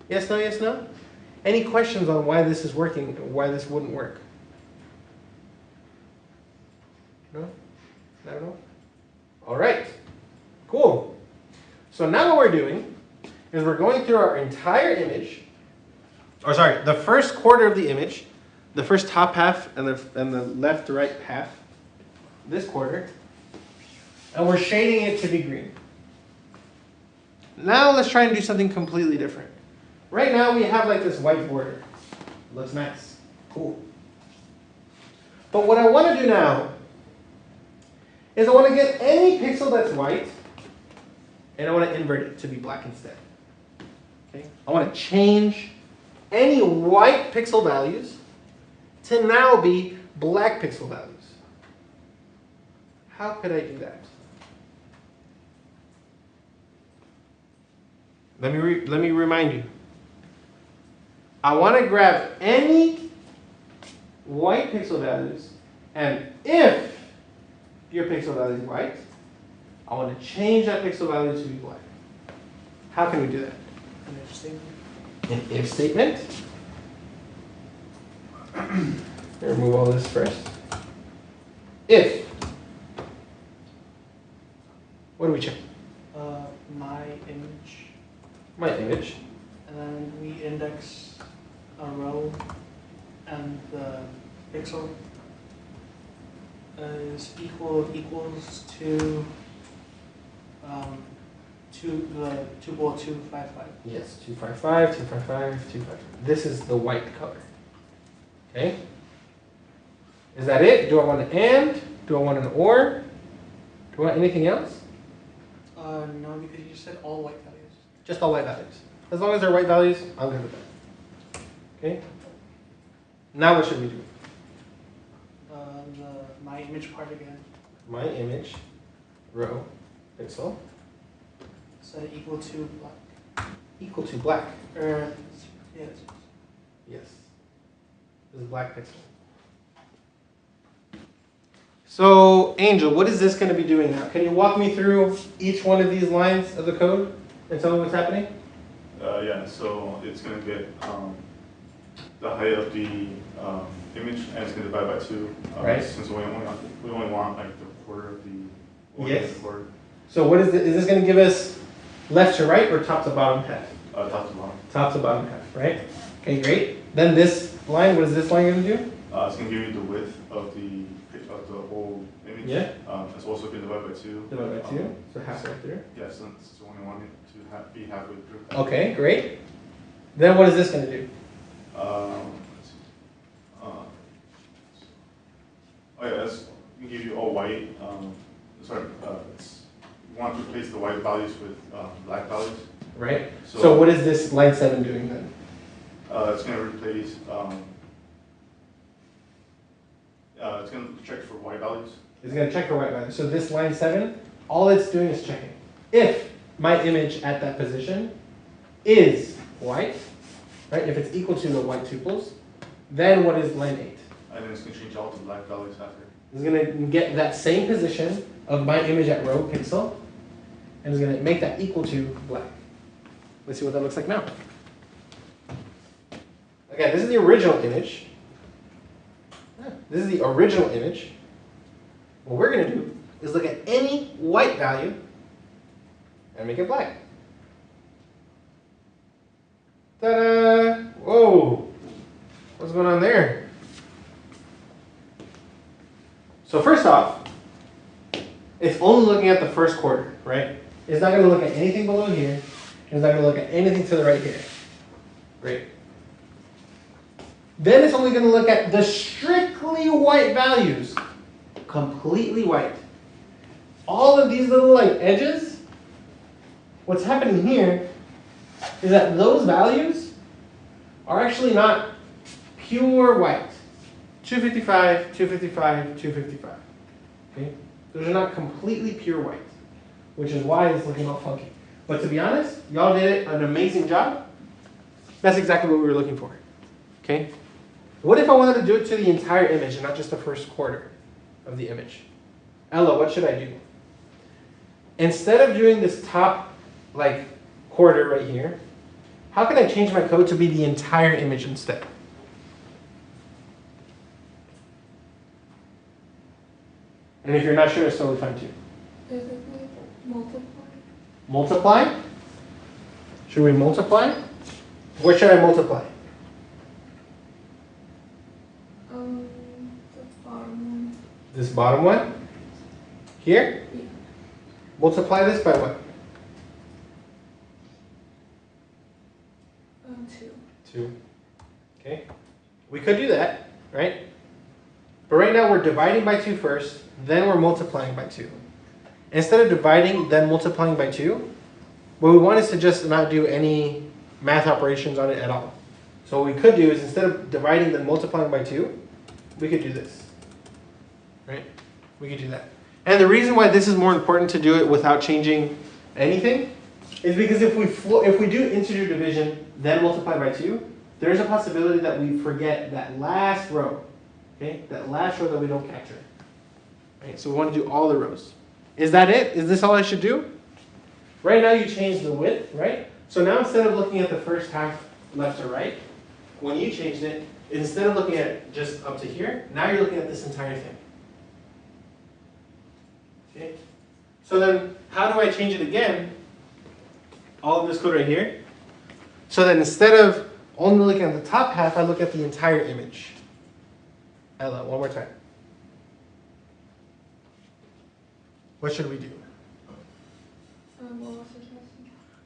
Yes, no, yes, no? Any questions on why this is working, why this wouldn't work? No? I don't know? All right. Cool. So now what we're doing is we're going through our entire image, or sorry, the first quarter of the image, the first top half and the left to right half, this quarter, and we're shading it to be green. Now let's try and do something completely different. Right now we have like this white border. Looks nice. Cool. But what I want to do now is I want to get any pixel that's white and I want to invert it to be black instead. Okay? I want to change any white pixel values to now be black pixel values. How could I do that? Let me remind you. I want to grab any white pixel values, and if your pixel value is white, I want to change that pixel value to be black. How can we do that? An if statement. An if statement. Let me remove all this first. If. What do we check? My image, My image. and then we index a row, and the pixel is equals to the tuple 255. Yes, 255, 255, 255. This is the white color. Okay? Is that it? Do I want an and? Do I want an or? Do I want anything else? No, because you said all white values. Just all white values. As long as they're white values, I'm good with that. Okay? Now what should we do? The my image part again. My image, row, pixel, Set it equal to black. equal to black. Yes. Yes. This is black pixel. So, Angel, what is this going to be doing now? Can you walk me through each one of these lines of the code and tell me what's happening? Yeah, so it's going to get the height of the image, and it's going to divide by 2. Right. Since we only want like the quarter of the Yes. the quarter, So what is this going to give us left to right or top to bottom half? top to bottom. Top to bottom half, right? Okay, great. Then this line, what is this line going to do? It's going to give you the width of the whole image. Yeah. It's also going to divide by 2. Divided by 2, so halfway through. Yeah, since we only want it to be halfway through. Okay, great. Then what is this going to do? Let's see. Oh yeah, that's going to give you all white. Sorry, you want to replace the white values with black values. Right? So what is this line 7 doing then? It's going to replace, it's going to check for white values. It's going to check for white value. So this line 7, all it's doing is checking. If my image at that position is white, right? If it's equal to the white tuples, then what is line 8? And then it's going to change all to black values after. It's going to get that same position of my image at row pixel, and it's going to make that equal to black. Let's see what that looks like now. Again, this is the original image. This is the original image. What we're going to do is look at any white value and make it black. Ta-da! Whoa! What's going on there? So first off, it's only looking at the first quarter, right? It's not going to look at anything below here. It's not going to look at anything to the right here. Great. Then it's only going to look at the strictly white values. Completely white. All of these little like edges, what's happening here is that those values are actually not pure white. 255, 255, 255. Okay? Those are not completely pure white, which is why it's looking all funky. But to be honest, y'all did an amazing job. That's exactly what we were looking for. Okay? What if I wanted to do it to the entire image and not just the first quarter of the image? Ella, what should I do? Instead of doing this top like quarter right here, how can I change my code to be the entire image instead? And if you're not sure, it's totally fine too. Basically, multiply. Multiply? Should we multiply? Where should I multiply? The bottom one. This bottom one? Here? Yeah. Multiply this by what? 2. Okay? We could do that, right? But right now we're dividing by 2 first, then we're multiplying by 2. Instead of dividing, then multiplying by 2, what we want is to just not do any math operations on it at all. So what we could do is instead of dividing, then multiplying by 2, we could do this. Right? We could do that. And the reason why this is more important to do it without changing anything is because if we do integer division, then multiply by 2, there's a possibility that we forget that last row. Okay? That last row that we don't capture. Right? So we want to do all the rows. Is that it? Is this all I should do? Right now you change the width, right? So now instead of looking at the first half left to right, when you changed it, instead of looking at just up to here, now you're looking at this entire thing. Okay? So then how do I change it again? All of this code right here. So that instead of only looking at the top half, I look at the entire image. Ella, one more time. What should we do? What was the question?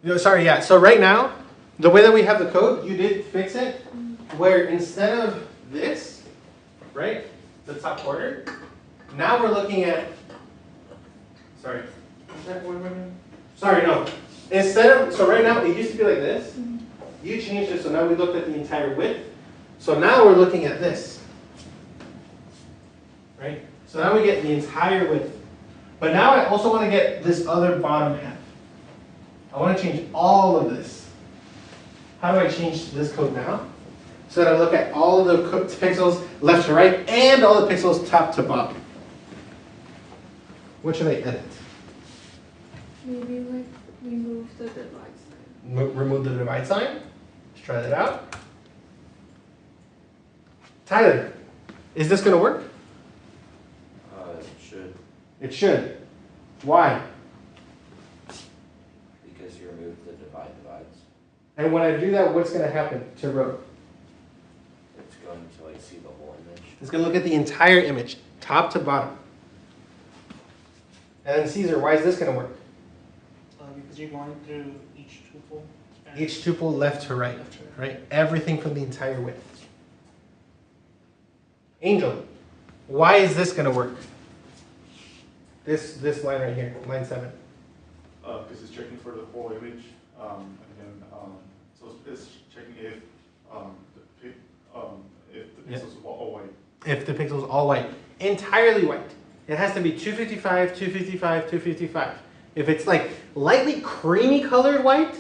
No, sorry, yeah. So right now, the way that we have the code, you did fix it, where instead of this, right, the top quarter, now we're looking at, sorry. Sorry, no. Instead of, so right now, it used to be like this. You changed it, so now we looked at the entire width. So now we're looking at this. Right? So now we get the entire width. But now I also want to get this other bottom half. I want to change all of this. How do I change this code now? So that I look at all of the pixels left to right and all the pixels top to bottom. What should I edit? Maybe like remove the divide sign. Remove the divide sign? Let's try that out. Tyler, is this going to work? It should, It should. Why? because you removed the divides. And when I do that, what's going to happen to row? It's going to like see the whole image. It's going to look at the entire image, top to bottom. And then Caesar, why is this going to work? Because you're going through each tuple. and Each tuple left to right, left to right? Everything from the entire width. Angel, why is this going to work? This line right here, line 7. Because it's checking for the whole image, and then, so it's checking if, if the pixels are all white. If the pixel is all white, entirely white. It has to be 255, 255, 255. If it's like lightly creamy colored white,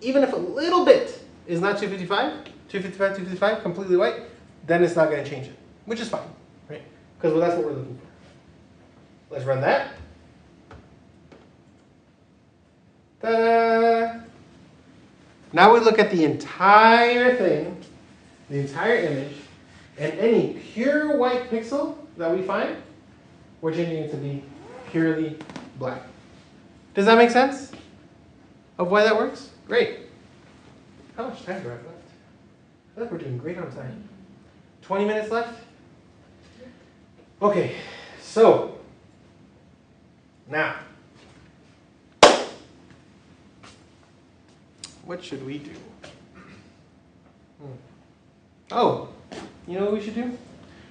even if a little bit is not 255, 255, 255, completely white, then it's not going to change it, which is fine, right? Because well, that's what we're looking for. Let's run that. Ta-da! Now we look at the entire thing, the entire image, and any pure white pixel that we find, we're changing it to be purely black. Does that make sense? Of why that works? Great. How much time do I have left? I feel like we're doing great on time. 20 minutes left? Okay, so now, what should we do? Oh, you know what we should do?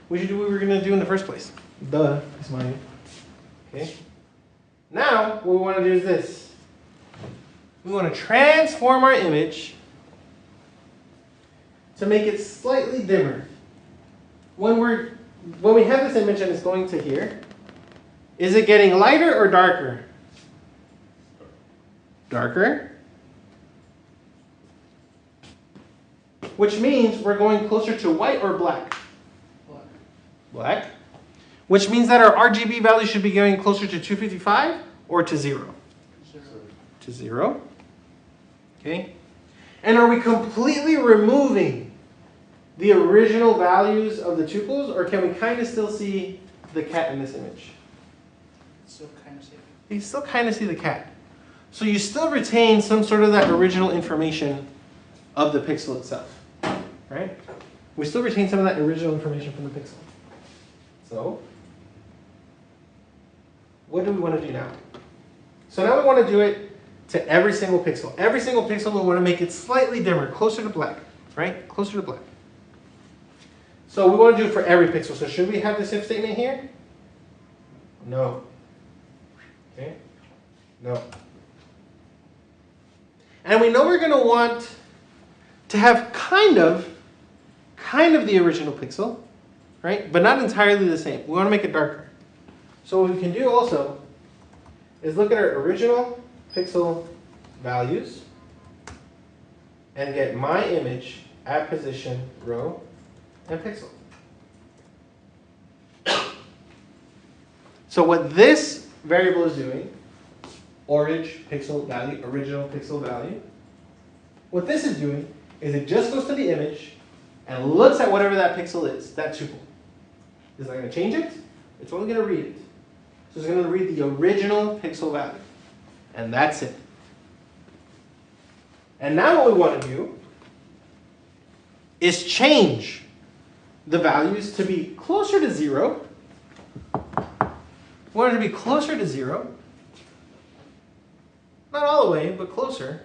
We should do what we were going to do in the first place. Duh, is mine. Okay. Now, what we want to do is this. We want to transform our image to make it slightly dimmer. When we have this image and it's going to here, is it getting lighter or darker? Darker. Which means we're going closer to white or black? Black. Black. Which means that our RGB value should be going closer to 255 or to 0? 0. To 0. Okay. And are we completely removing the original values of the tuples, or can we kind of still see the cat in this image? So kind of safe. You still kind of see the cat. So you still retain some sort of that original information of the pixel itself, right? We still retain some of that original information from the pixel. So, what do we want to do now? So now we want to do it to every single pixel. Every single pixel we want to make it slightly dimmer, closer to black. right? Closer to black. So we want to do it for every pixel. So should we have this if statement here? No. Okay? No. And we know we're going to want to have kind of the original pixel, right? But not entirely the same. We want to make it darker. So what we can do also is look at our original pixel values and get my image at position, row, and pixel. So what this variable is doing, orange pixel value, original pixel value, what this is doing is it just goes to the image and looks at whatever that pixel is, that tuple. It's not going to change it, it's only going to read it. So it's going to read the original pixel value. And that's it. And now what we want to do is change the values to be closer to 0. We want it to be closer to 0. Not all the way, but closer.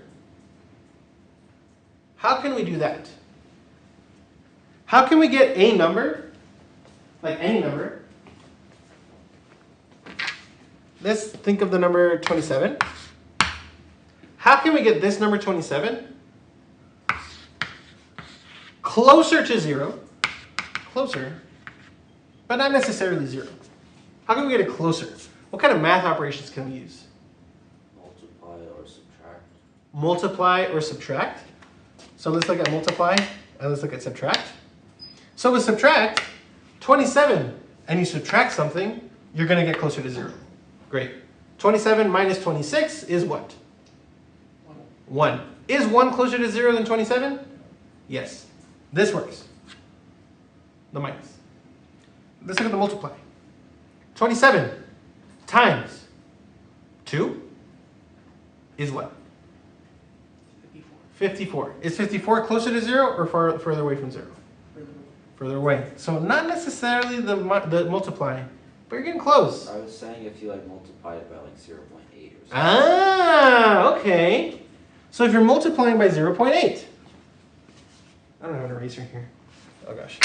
How can we do that? How can we get a number, like any number? Let's think of the number 27. How can we get this number 27 closer to 0? Closer, but not necessarily 0. How can we get it closer? What kind of math operations can we use? Multiply or subtract. Multiply or subtract. So let's look at multiply and let's look at subtract. So with subtract, 27, and you subtract something, you're going to get closer to 0. Great. 27 minus 26 is what? 1. Is 1 closer to 0 than 27? Yes. This works. The minus. Let's look at the multiply. 27 times 2 is what? 54. Is 54 closer to 0 or further away from 0? Further away. So not necessarily the multiply, but you're getting close. I was saying if you like multiply it by like 0.8 or something. Ah, okay. So if you're multiplying by 0.8. I don't have an eraser here. Oh gosh.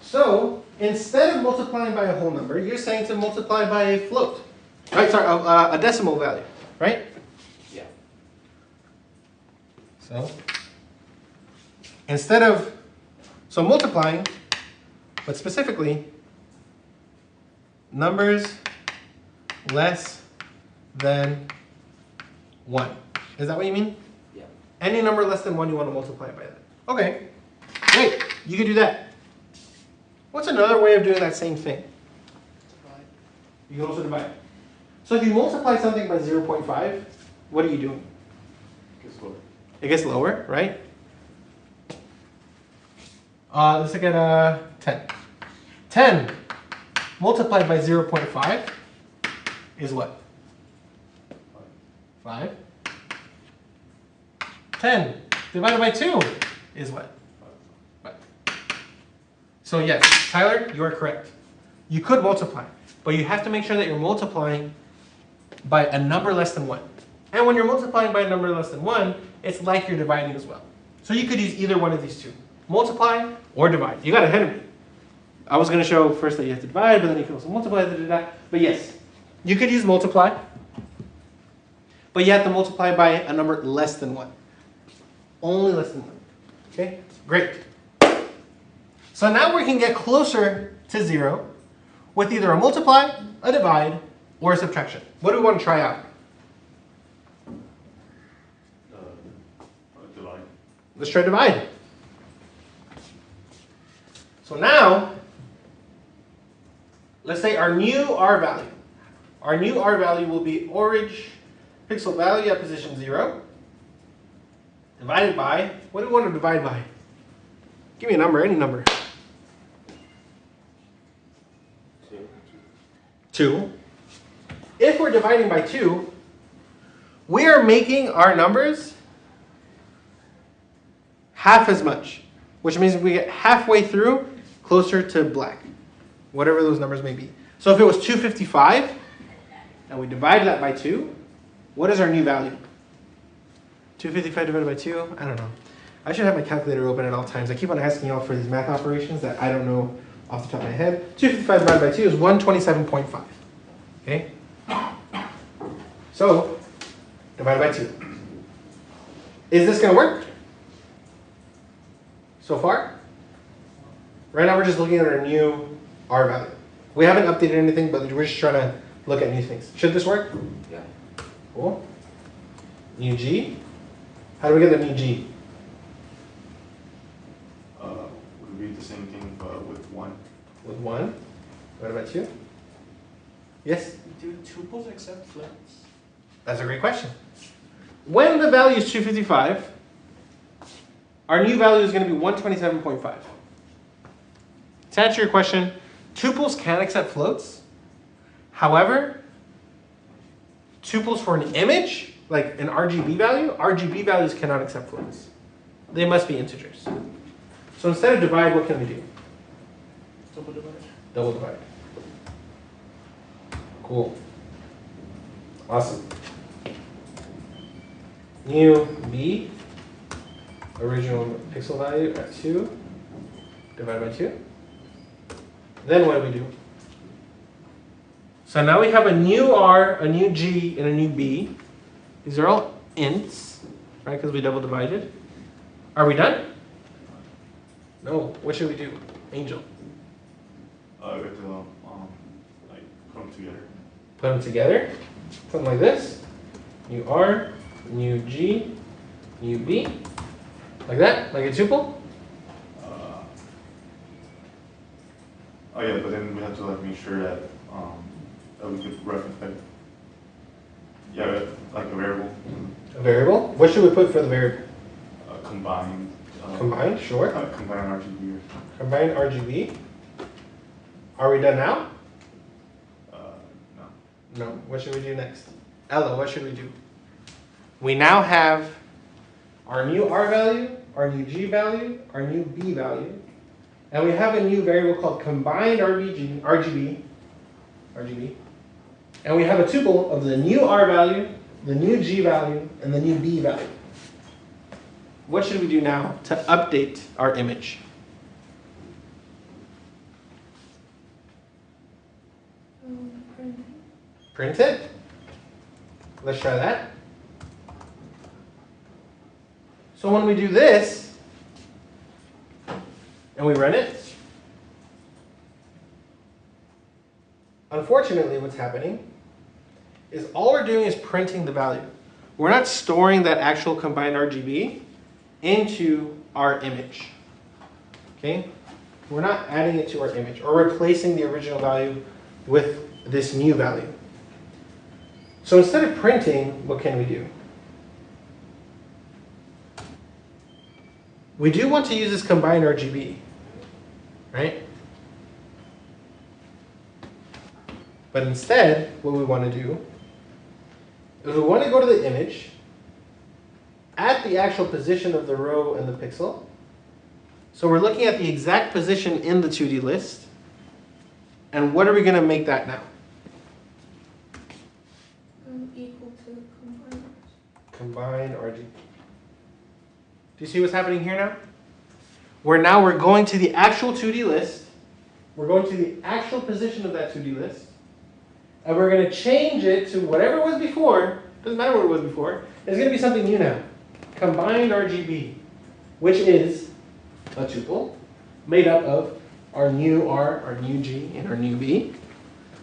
So instead of multiplying by a whole number, you're saying to multiply by a float. Right, sorry, a decimal value, right? Yeah. So instead of, so multiplying, but specifically, numbers less than 1. Is that what you mean? Yeah. Any number less than 1, you want to multiply by that. Okay, great. You can do that. What's another way of doing that same thing? Divide. You can also divide. So if you multiply something by 0.5, what are you doing? Gets lower. It gets lower, right? Let's look at 10. 10 multiplied by 0.5 is what? 5. 10 divided by 2 is what? 5. So yes, Tyler, you are correct. You could multiply, but you have to make sure that you're multiplying by a number less than 1. And when you're multiplying by a number less than 1, it's like you're dividing as well. So you could use either one of these two. Multiply or divide. You got ahead of me. I was going to show first that you have to divide, but then you can also multiply. But yes, you could use multiply, but you have to multiply by a number less than 1. Only less than 1. Okay, great. So now we can get closer to 0 with either a multiply, a divide, or a subtraction. What do we want to try out? Divide. Let's try divide. So now, let's say our new R value. Our new R value will be orange pixel value at position 0 divided by, what do we want to divide by? Give me a number, any number. 2. If we're dividing by 2, we are making our numbers half as much, which means we get halfway through closer to black, whatever those numbers may be. So if it was 255, and we divide that by 2, what is our new value? 255 divided by 2? I don't know. I should have my calculator open at all times. I keep on asking y'all for these math operations that I don't know off the top of my head. 255 divided by 2 is 127.5. Okay? So, divided by 2. Is this going to work? So far? Right now we're just looking at our new R value. We haven't updated anything, but we're just trying to look at new things. Should this work? Yeah. Cool. New G. How do we get the new G? Would be the same thing, but with 1. With 1. What about 2? Yes? Do tuples accept flips? That's a great question. When the value is 255, our new value is going to be 127.5. To answer your question, tuples can accept floats. However, tuples for an image, like an RGB values cannot accept floats. They must be integers. So instead of divide, what can we do? Double divide. Double divide. Cool. Awesome. New B, original pixel value at 2, divided by 2. Then what do we do? So now we have a new R, a new G, and a new B. These are all ints, right, because we double divided. Are we done? No. What should we do? Angel. We have to like put them together. Put them together. Something like this. New R, new G, new B. Like that? Like a tuple? Oh yeah, but then we have to like make sure that that we could reference like like a variable. A variable? What should we put for the variable? Combined. Combined, sure. Combined RGB. Combined RGB. Are we done now? No. No. What should we do next? Ella, what should we do? We now have our new R value, our new G value, our new B value, and we have a new variable called combined RGB, and we have a tuple of the new R value, the new G value, and the new B value. What should we do now to update our image? Print. Print it. Let's try that. So when we do this, and we run it, unfortunately what's happening is all we're doing is printing the value. We're not storing that actual combined RGB into our image. Okay? We're not adding it to our image or replacing the original value with this new value. So instead of printing, what can we do? We do want to use this combined RGB, right? But instead, what we want to do is we want to go to the image at the actual position of the row and the pixel. So we're looking at the exact position in the 2D list. And what are we going to make that now? Equal to combined. Combined RGB. Do you see what's happening here now? We're going to the actual 2D list. We're going to the actual position of that 2D list. And we're going to change it to whatever it was before. Doesn't matter what it was before. It's going to be something new now. Combined RGB, which is a tuple made up of our new R, our new G, and our new B.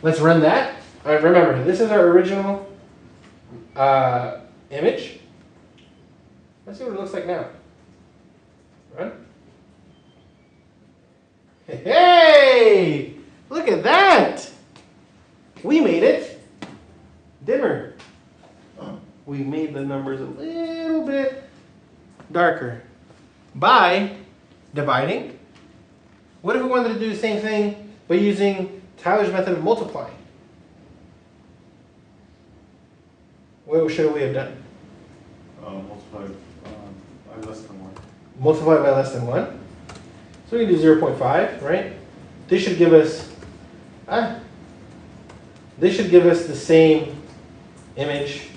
Let's run that. All right, remember, this is our original image. Let's see what it looks like now. Run. Hey! Look at that! We made it dimmer. We made the numbers a little bit darker by dividing. What if we wanted to do the same thing by using Tyler's method of multiplying? What should we have done? Multiply by less than 1. Multiply by less than 1. So we can do 0.5, right? This should give us the same image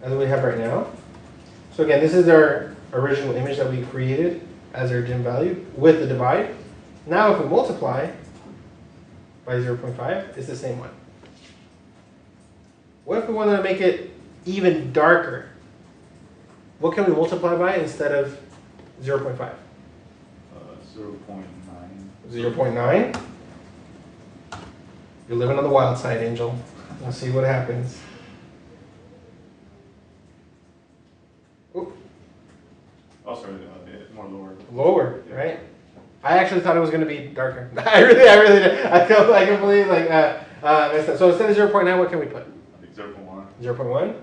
as we have right now. So again, this is our original image that we created as our dim value with the divide. Now if we multiply by 0.5, it's the same one. What if we wanted to make it even darker? What can we multiply by instead of 0.5? 0.9. 0.9? You're living on the wild side, Angel. We'll see what happens. Oop. Oh, sorry, more lower. Lower, right? I actually thought it was going to be darker. I really did. I completely messed up. So instead of 0.9, what can we put? I think 0.1. 0.1?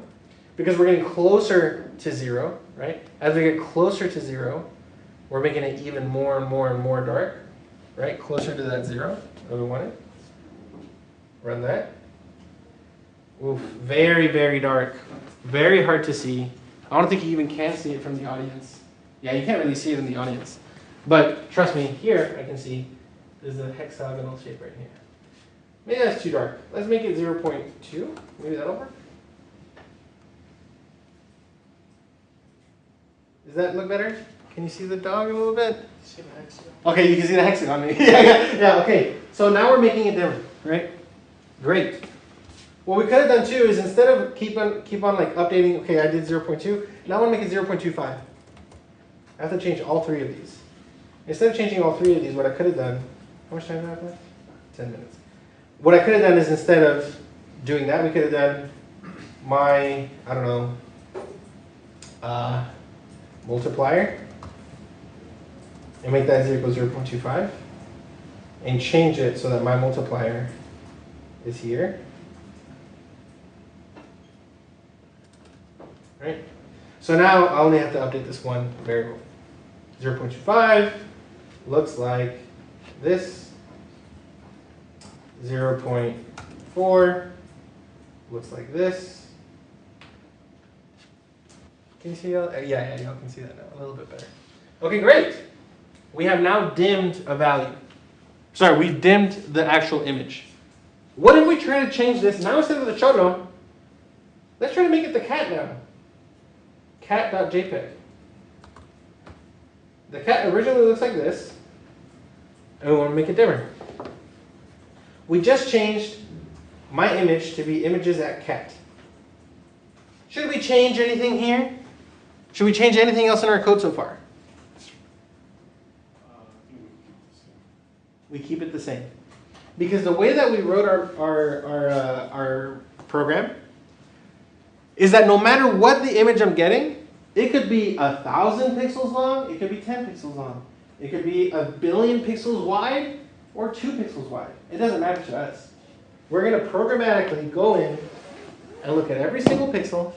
Because we're getting closer to 0, right? As we get closer to 0, we're making it even more and more and more dark, right? Closer to that 0 that we wanted. Run that. Oof, very, very dark. Very hard to see. I don't think you even can see it from the audience. Yeah, you can't really see it in the audience. But trust me, here I can see there's a hexagonal shape right here. Maybe that's too dark. Let's make it 0.2. Maybe that'll work. Does that look better? Can you see the dog a little bit? See the hexagon. Okay, you can see the hexagon. yeah, okay. So now we're making it dimmer, right? Great. What we could have done too is instead of keep on like updating, okay, I did 0.2, now I want to make it 0.25. I have to change all three of these. Instead of changing all three of these, what I could have done, how much time do I have left? 10 minutes. What I could have done is instead of doing that, we could have done my, I don't know, multiplier, and make that 0.25, and change it so that my multiplier is here. Right? So now I only have to update this one variable. 0.25 looks like this. 0.4 looks like this. Can you see that? Yeah, y'all can see that now a little bit better. Okay, great. We have now dimmed a value. Sorry, we've dimmed the actual image. What if we try to change this? Now instead of the choro, let's try to make it the cat now. Cat.jpg. The cat originally looks like this, and we want to make it dimmer. We just changed my image to be images at cat. Should we change anything here? Should we change anything else in our code so far? We keep it the same. Because the way that we wrote our program is that no matter what the image I'm getting, it could be 1,000 pixels long, it could be 10 pixels long. It could be 1 billion pixels wide or 2 pixels wide. It doesn't matter to us. We're going to programmatically go in and look at every single pixel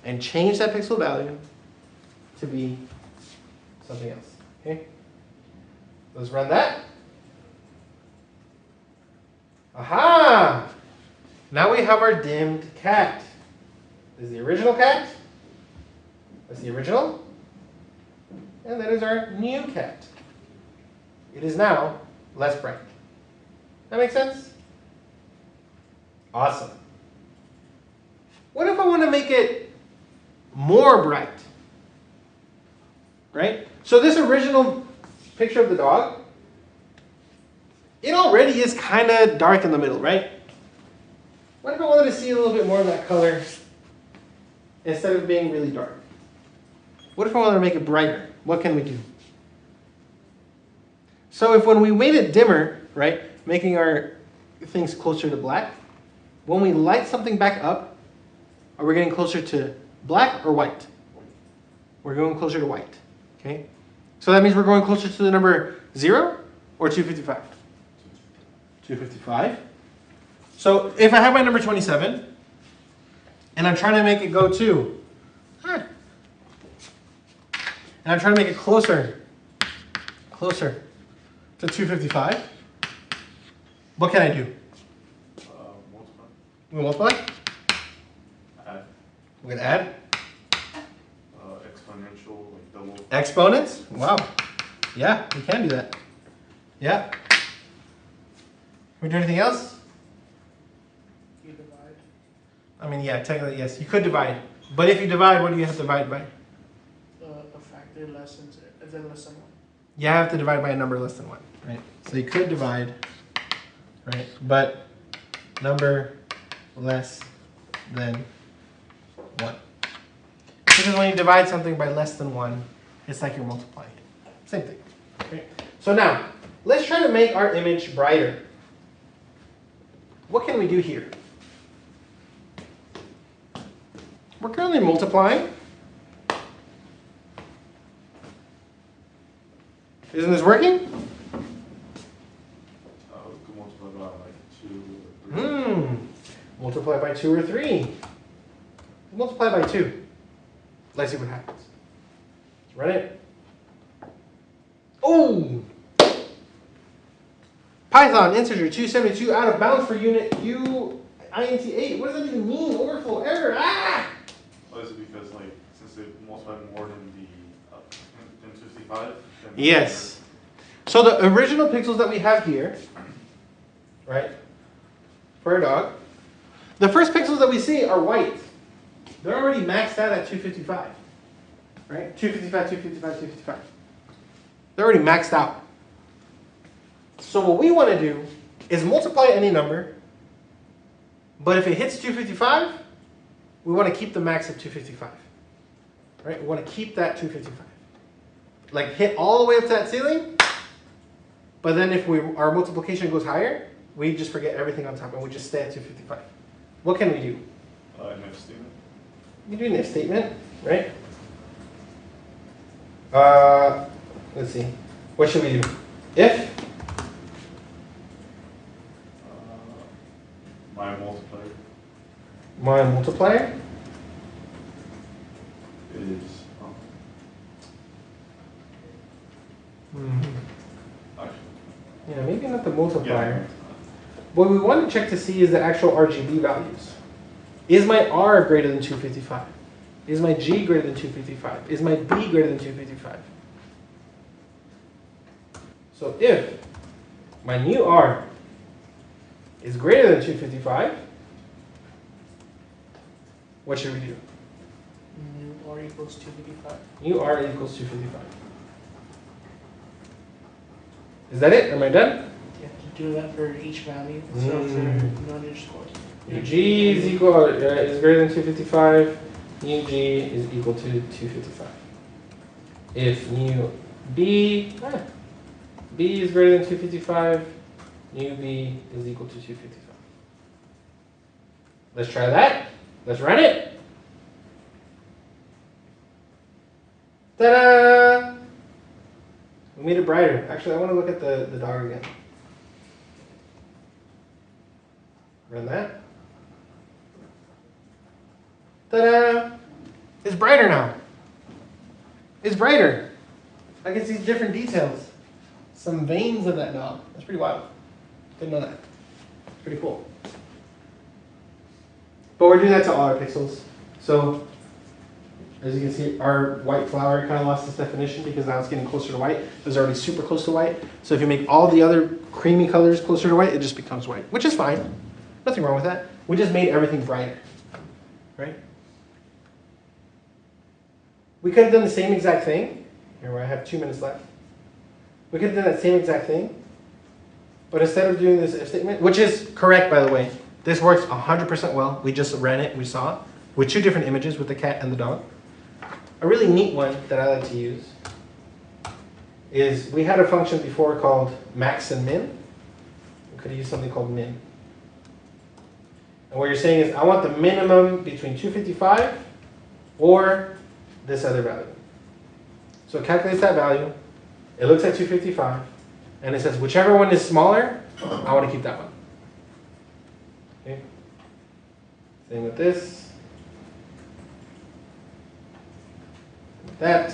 and change that pixel value to be something else. Okay? Let's run that. Aha! Now we have our dimmed cat. This is the original cat. That's the original. And that is our new cat. It is now less bright. That makes sense? Awesome. What if I want to make it more bright? Right? So this original picture of the dog, it already is kind of dark in the middle, right? What if I wanted to see a little bit more of that color instead of being really dark? What if I wanted to make it brighter? What can we do? So if when we made it dimmer, right, making our things closer to black, when we light something back up, are we getting closer to black or white? We're going closer to white, okay? So that means we're going closer to the number 0 or 255? 255. So if I have my number 27, and I'm trying to make it go to, and I'm trying to make it closer to 255, what can I do? Multiply. We multiply? Add. We can add? Exponential, like double. Exponents? Wow. Yeah, we can do that. Yeah. Can we do anything else? You divide. I mean, yeah, technically, yes. You could divide. But if you divide, what do you have to divide by? A factor. They're less than less than 1. You have to divide by a number less than 1, right? So you could divide, right? But number less than 1. Because when you divide something by less than 1, it's like you're multiplying it. Same thing. Okay? So now, let's try to make our image brighter. What can we do here? We're currently multiplying. Isn't this working? We could multiply by like 2 or 3. Multiply by 2 or 3. Multiply by 2. Let's see what happens. Let's run it. Oh! Python integer 272 out of bounds for unit U int 8. What does that even mean? Overflow error. Ah! Well, is it because like since they multiply more than the than 255? Yes. So the original pixels that we have here, right, for a dog, the first pixels that we see are white. They're already maxed out at 255, right? 255, 255, 255. They're already maxed out. So what we want to do is multiply any number, but if it hits 255, we want to keep the max at 255, right? We want to keep that 255. Like hit all the way up to that ceiling, but then if our multiplication goes higher, we just forget everything on top and we just stay at 255. What can we do? An if statement. You do an if statement, right? Let's see. What should we do? If My multiplier my multiplier is actually yeah, maybe not the multiplier. What we want to check to see is the actual RGB values. Is my R greater than 255? Is my G greater than 255? Is my B greater than 255? So if my new R is greater than 255, what should we do? New R equals 255. New R equals 255. Is that it? Am I done? You have to do that for each value. So for non-underscores. New G is equal is greater than 255. New G is equal to 255. If new B is greater than 255, new B is equal to 255. Let's try that. Let's run it. Ta-da! We made it brighter. Actually, I want to look at the dog again. Run that. Ta-da! It's brighter now. It's brighter. I can see different details. Some veins of that dog. That's pretty wild. Didn't know that. It's pretty cool. But we're doing that to all our pixels. So, as you can see, our white flower kind of lost its definition because now it's getting closer to white. It was already super close to white. So if you make all the other creamy colors closer to white, it just becomes white, which is fine. Nothing wrong with that. We just made everything brighter, right? We could have done the same exact thing. Here, I have 2 minutes left. We could have done that same exact thing, but instead of doing this if statement, which is correct, by the way, this works 100% well. We just ran it, we saw, with 2 different images with the cat and the dog. A really neat one that I like to use is we had a function before called max and min. We could have used something called min. And what you're saying is I want the minimum between 255 or this other value. So it calculates that value. It looks at 255 and it says whichever one is smaller, I want to keep that one. Okay. Same with this. That.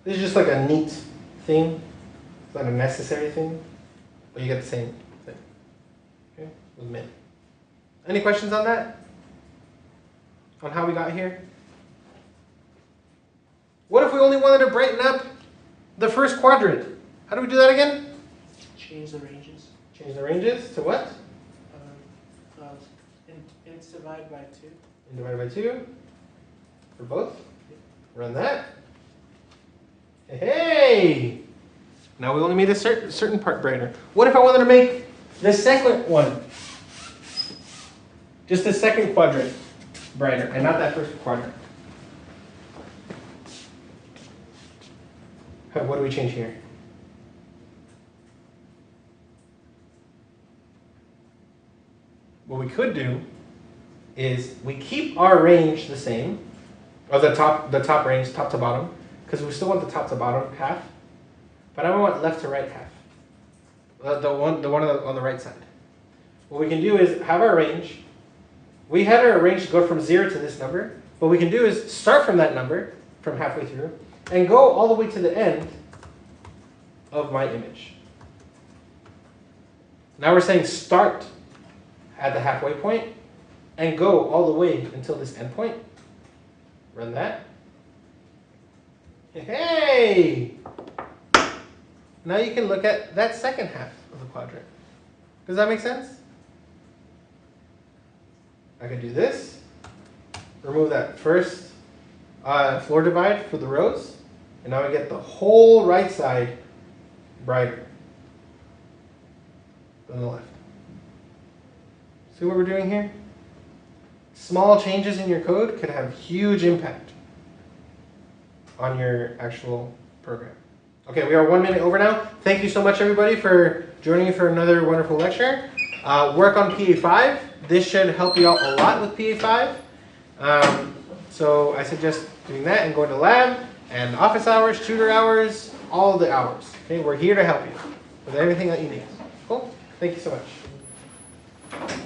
This is just like a neat thing. It's not a necessary thing, but you get the same thing. Okay, with min. Any questions on that? On how we got here? What if we only wanted to brighten up the first quadrant? How do we do that again? Change the ranges. Change the ranges to what? It's divided by 2. And divided by 2. for both. Run that. Hey! Now we only made a certain part brighter. What if I wanted to make the second one, just the second quadrant, brighter, and not that first quadrant? What do we change here? What we could do is we keep our range the same, or the top range, top to bottom, because we still want the top to bottom half, but I want left to right half. The one on the right side. What we can do is have our range. We had our range go from 0 to this number. What we can do is start from that number, from halfway through, and go all the way to the end of my image. Now we're saying start at the halfway point and go all the way until this endpoint. Run that. Hey! Now you can look at that second half of the quadrant. Does that make sense? I can do this. Remove that first floor divide for the rows. And now I get the whole right side brighter than the left. See what we're doing here? Small changes in your code could have huge impact on your actual program. Okay, we are 1 minute over now. Thank you so much, everybody, for joining me for another wonderful lecture. Work on PA5. This should help you out a lot with PA5. So I suggest doing that and going to lab and office hours, tutor hours, all the hours. Okay, we're here to help you with everything that you need. Cool? Thank you so much.